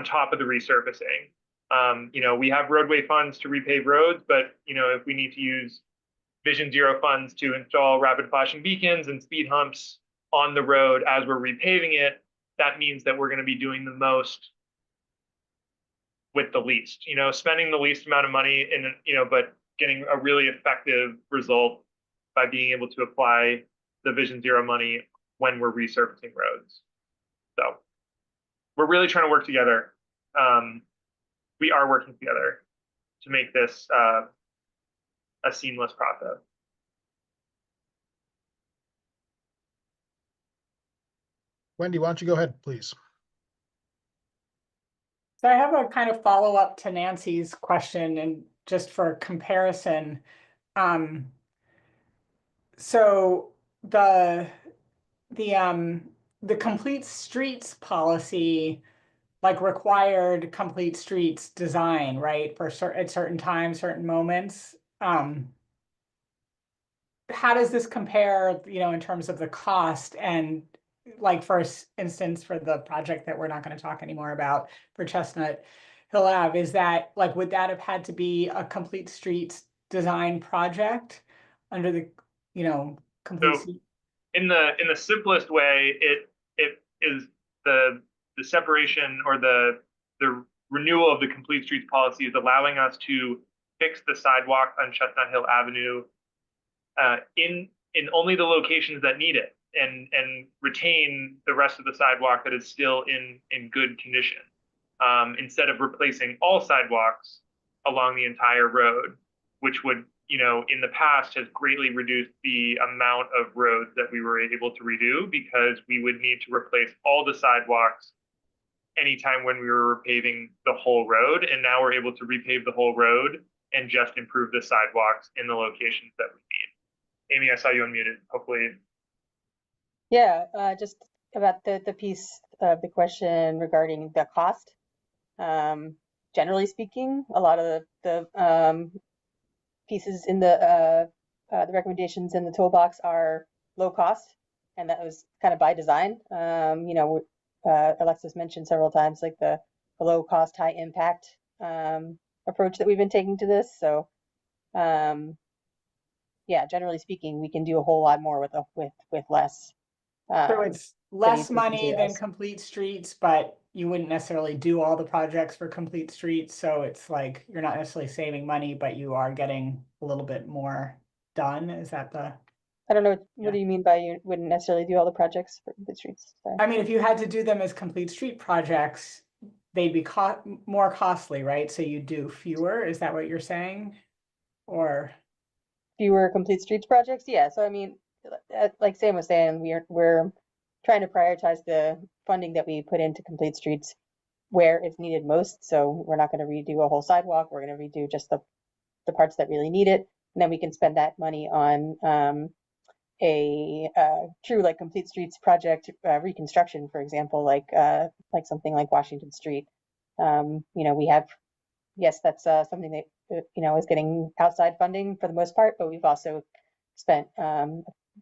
top of the resurfacing. We have roadway funds to repave roads, but, if we need to use Vision Zero funds to install rapid flashing beacons and speed humps on the road as we're repaving it, that means that we're going to be doing the most with the least, spending the least amount of money but getting a really effective result by being able to apply the Vision Zero money when we're resurfacing roads. So we're really trying to work together. We are working together to make this a seamless process. Wendy, why don't you go ahead, please? So I have a kind of follow-up to Nancy's question, and just for comparison. So the complete streets policy required complete streets design, right? For at certain times, certain moments. how does this compare, you know, in terms of the cost? And like, for instance, for the project that we're not going to talk anymore about for Chestnut Hill Ave, is that like, would that have had to be a complete streets design project under the, you know, complete So in the simplest way, it is the separation or the renewal of the complete streets policy is allowing us to fix the sidewalk on Chestnut Hill Avenue in only the locations that need it, and retain the rest of the sidewalk that is still in good condition, instead of replacing all sidewalks along the entire road, which would, you know, in the past has greatly reduced the amount of roads that we were able to redo, because we would need to replace all the sidewalks anytime when we were repaving the whole road. And now we're able to repave the whole road and just improve the sidewalks in the locations that we need. Amy, I saw you unmuted. Hopefully. Yeah, just about the piece of the question regarding the cost. Generally speaking, a lot of the pieces in the recommendations in the toolbox are low cost, and that was kind of by design. You know, Alexis mentioned several times like the low cost, high impact approach that we've been taking to this. So yeah, generally speaking, we can do a whole lot more with less. So it's less money than complete streets, but you wouldn't necessarily do all the projects for complete streets. So it's like you're not necessarily saving money, but you are getting a little bit more done. Is that the? I don't know. What do you mean by you wouldn't necessarily do all the projects for complete streets? Sorry. I mean, if you had to do them as complete street projects, they'd be more costly, right? So you do fewer. Is that what you're saying? Or fewer complete streets projects? Yeah. So I mean, like Sam was saying, we're trying to prioritize the funding that we put into complete streets where it's needed most. So we're not going to redo a whole sidewalk. We're going to redo just the parts that really need it, and then we can spend that money on a true like complete streets project reconstruction, for example, like something like Washington Street. You know, we have, yes, that's something that you know is getting outside funding for the most part, but we've also spent a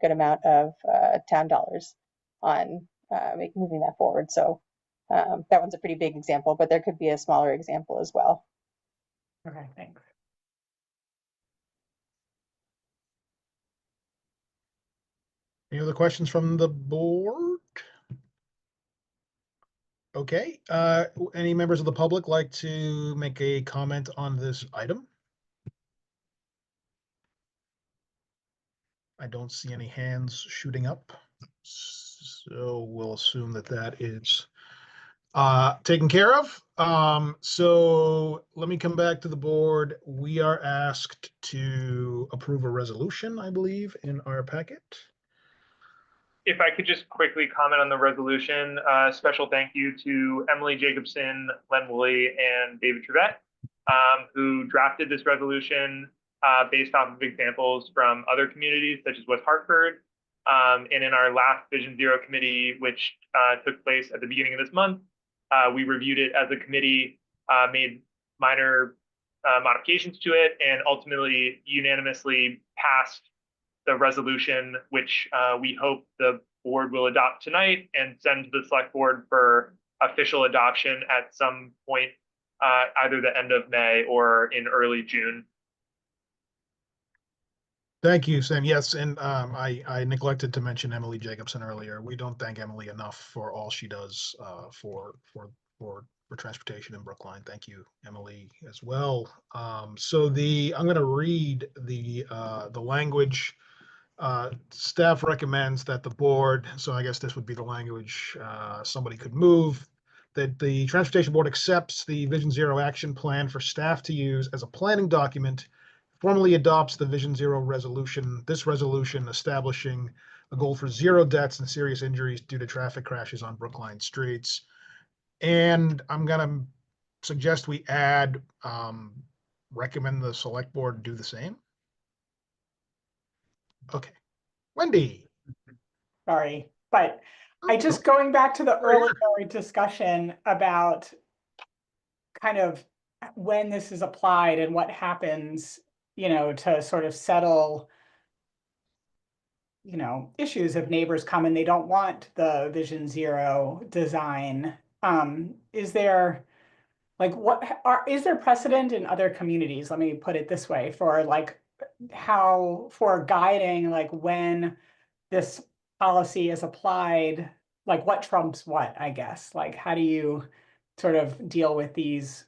good amount of town dollars on moving that forward. So that one's a pretty big example, but there could be a smaller example as well. Okay, thanks. Any other questions from the board? Okay, any members of the public like to make a comment on this item? I don't see any hands shooting up, so we'll assume that that is taken care of. So let me come back to the board. We are asked to approve a resolution, I believe, in our packet. If I could just quickly comment on the resolution, special thank you to Emily Jacobson, Len Woolley, and David Trevette, who drafted this resolution based off of examples from other communities such as West Hartford. And in our last Vision Zero committee, which took place at the beginning of this month, we reviewed it as a committee, made minor modifications to it, and ultimately unanimously passed the resolution, which we hope the board will adopt tonight and send to the select board for official adoption at some point, either the end of May or in early June. Thank you, Sam. Yes, and I neglected to mention Emily Jacobson earlier. We don't thank Emily enough for all she does for transportation in Brookline. Thank you, Emily, as well. So I'm going to read the language. Staff recommends that the board, so I guess this would be the language somebody could move, that the Transportation Board accepts the Vision Zero action plan for staff to use as a planning document, formally adopts the Vision Zero resolution, this resolution establishing a goal for zero deaths and serious injuries due to traffic crashes on Brookline streets. And I'm going to suggest we add, recommend the select board do the same. Okay, Wendy. Sorry, but I just going back to the earlier discussion about kind of when this is applied and what happens, you know, to sort of settle issues if neighbors come and they don't want the Vision Zero design. Is there is there precedent in other communities? Let me put it this way, for guiding when this policy is applied, what trumps what, I guess. How do you sort of deal with these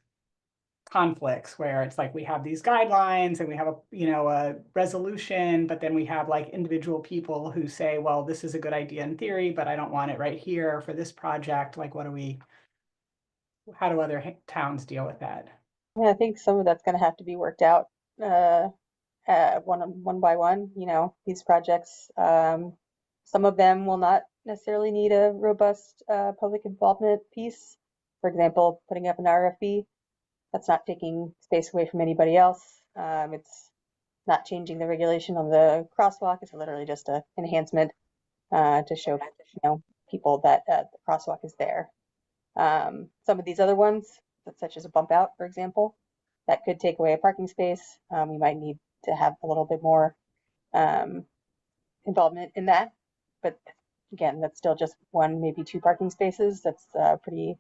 conflicts where it's we have these guidelines and we have a resolution, but then we have individual people who say, well, this is a good idea in theory, but I don't want it right here for this project. How do other towns deal with that? Yeah, I think some of that's going to have to be worked out one by one. These projects, some of them will not necessarily need a robust public involvement piece. For example, putting up an RFB, that's not taking space away from anybody else. It's not changing the regulation on the crosswalk. It's literally just an enhancement to show people that the crosswalk is there. Some of these other ones, such as a bump out, for example, that could take away a parking space. We might need to have a little bit more involvement in that. But again, that's still just one, maybe two parking spaces. That's pretty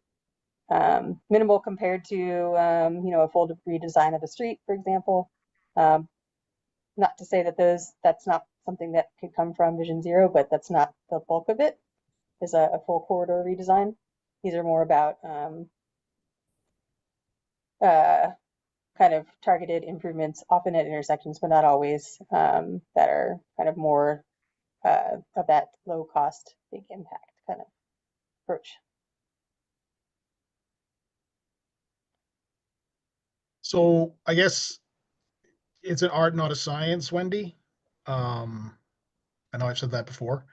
minimal compared to a full redesign of the street, for example. Not to say that that's not something that could come from Vision Zero, but that's not the bulk of it, is a full corridor redesign. These are more about kind of targeted improvements, often at intersections, but not always, that are kind of more of that low cost, big impact kind of approach. So I guess it's an art, not a science, Wendy. I know I've said that before.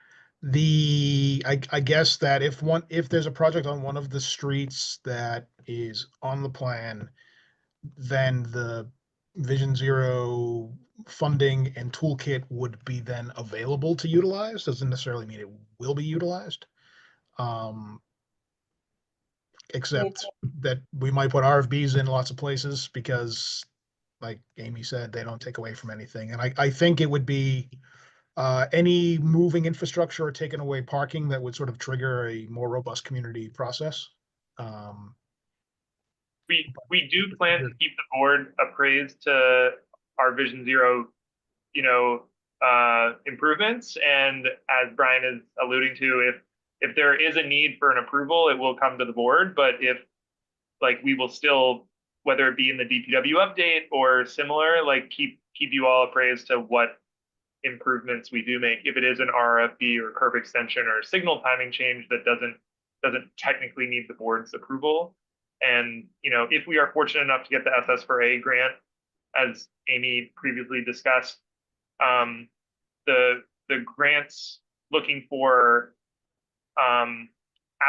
I guess that if there's a project on one of the streets that is on the plan, then the Vision Zero funding and toolkit would be then available to utilize. Doesn't necessarily mean it will be utilized. Except that we might put RFBs in lots of places because, like Amy said, they don't take away from anything. And I think it would be any moving infrastructure or taking away parking that would sort of trigger a more robust community process. We do plan to keep the board appraised to our Vision Zero, improvements. And as Brian is alluding to, if there is a need for an approval, it will come to the board. But if we will still, whether it be in the DPW update or similar, keep you all appraised to what improvements we do make. If it is an RFB or curb extension or signal timing change that doesn't technically need the board's approval. And if we are fortunate enough to get the SS4A grant, as Amy previously discussed, the grants looking for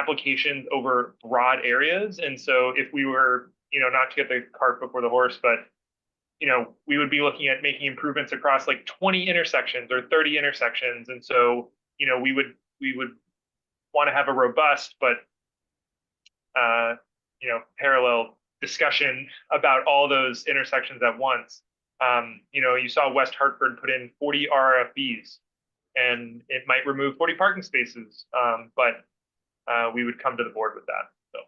applications over broad areas. And so if we were, not to get the cart before the horse, but we would be looking at making improvements across 20 intersections or 30 intersections. And so, we would want to have a robust, but parallel discussion about all those intersections at once. You saw West Hartford put in 40 RFBs, and it might remove 40 parking spaces, but we would come to the board with that. So.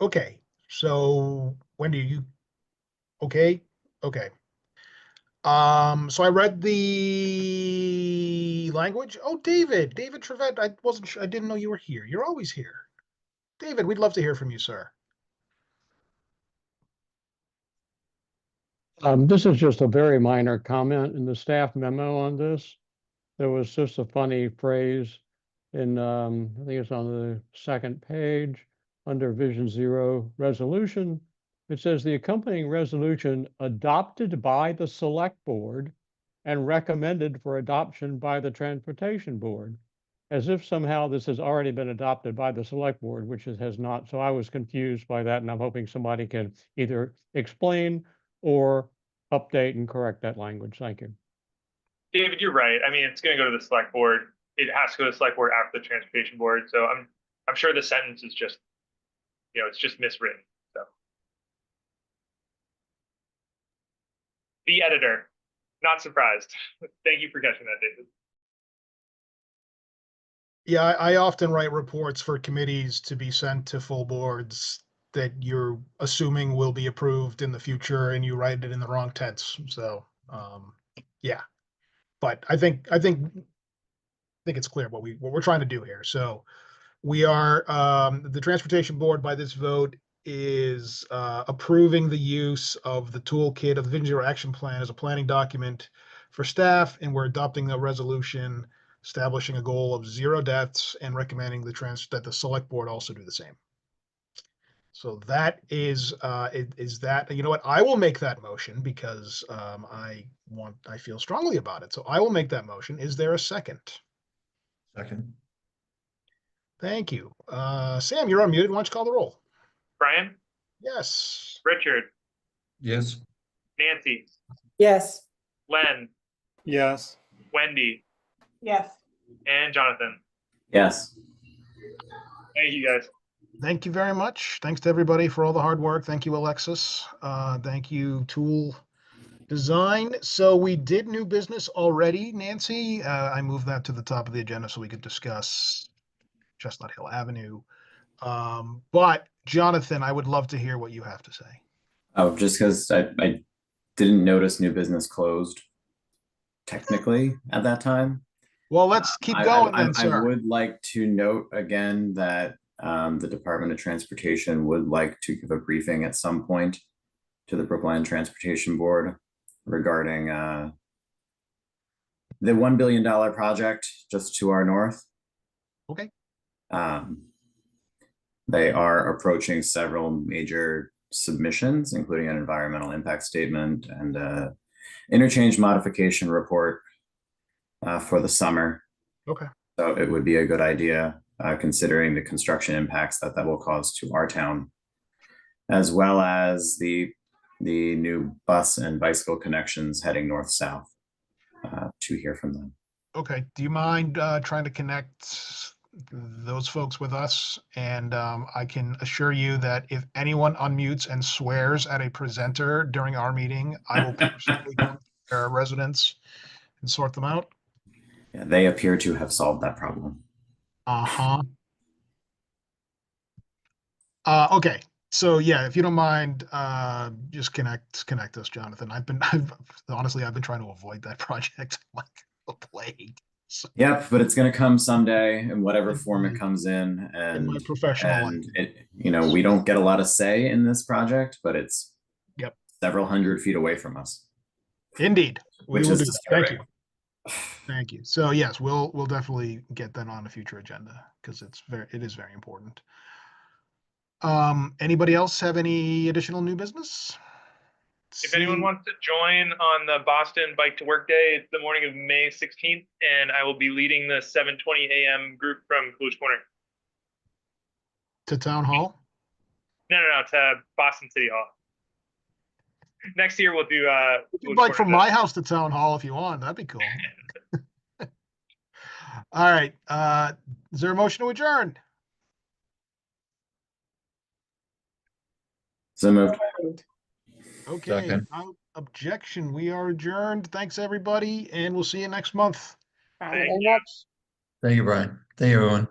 Okay. So Wendy, you okay? Okay. So I read the language. Oh, David Trevette. I wasn't sure. I didn't know you were here. You're always here. David, we'd love to hear from you, sir. This is just a very minor comment in the staff memo on this. There was just a funny phrase in, I think it's on the second page under Vision Zero resolution. It says the accompanying resolution adopted by the select board and recommended for adoption by the transportation board, as if somehow this has already been adopted by the select board, which it has not. So I was confused by that, and I'm hoping somebody can either explain or update and correct that language. Thank you. David, you're right. I mean, it's going to go to the select board. It has to go to the select board after the transportation board. So I'm sure the sentence is just it's just miswritten. So the editor, not surprised. Thank you for catching that, David. Yeah, I often write reports for committees to be sent to full boards that you're assuming will be approved in the future, and you write it in the wrong tense. So, yeah, but I think it's clear what we're trying to do here. So we are, the Transportation Board by this vote is approving the use of the toolkit of the Vision Zero Action Plan as a planning document for staff, and we're adopting the resolution establishing a goal of 0 deaths and recommending that the select board also do the same. So that is that, you know what, I will make that motion because I feel strongly about it. So I will make that motion. Is there a second? Second. Thank you. Sam, you're unmuted. Why don't you call the roll? Brian? Yes. Richard? Yes. Nancy? Yes. Len? Yes. Wendy? Yes. And Jonathan? Yes. Thank you, guys. Thank you very much. Thanks to everybody for all the hard work. Thank you, Alexis. Thank you, Tool Design. So we did new business already, Nancy. I moved that to the top of the agenda so we could discuss Chestnut Hill Avenue. But Jonathan, I would love to hear what you have to say. Oh, just because I didn't notice new business closed technically at that time. Well, let's keep going then, sir. I would like to note again that the Department of Transportation would like to give a briefing at some point to the Brookline Transportation Board regarding the $1 billion project just to our north. Okay. They are approaching several major submissions, including an environmental impact statement and interchange modification report for the summer. Okay. So it would be a good idea, considering the construction impacts that will cause to our town, as well as the new bus and bicycle connections heading north-south, to hear from them. Okay. Do you mind trying to connect those folks with us? And I can assure you that if anyone unmutes and swears at a presenter during our meeting, I will personally go to their residents and sort them out. Yeah, they appear to have solved that problem. Okay. So yeah, if you don't mind, just connect us, Jonathan. Honestly, I've been trying to avoid that project like the plague. So, yep, but it's going to come someday in whatever form it comes in. And my professional life. We don't get a lot of say in this project, but it's yep several hundred feet away from us. Indeed. Which is disturbing. Thank you. Thank you. So yes, we'll definitely get that on a future agenda because it is very important. Anybody else have any additional new business? If anyone wants to join on the Boston Bike to Work Day, it's the morning of May 16th, and I will be leading the 7:20 a.m. group from Coolidge Corner. To Town Hall? No, to Boston City Hall. Next year we'll do you can bike from my house to Town Hall if you want. That'd be cool. All right. Is there a motion to adjourn? So moved. Okay. Second. Without objection, we are adjourned. Thanks, everybody, and we'll see you next month. Bye. Thank you. Thank you, Brian. Thank you, everyone.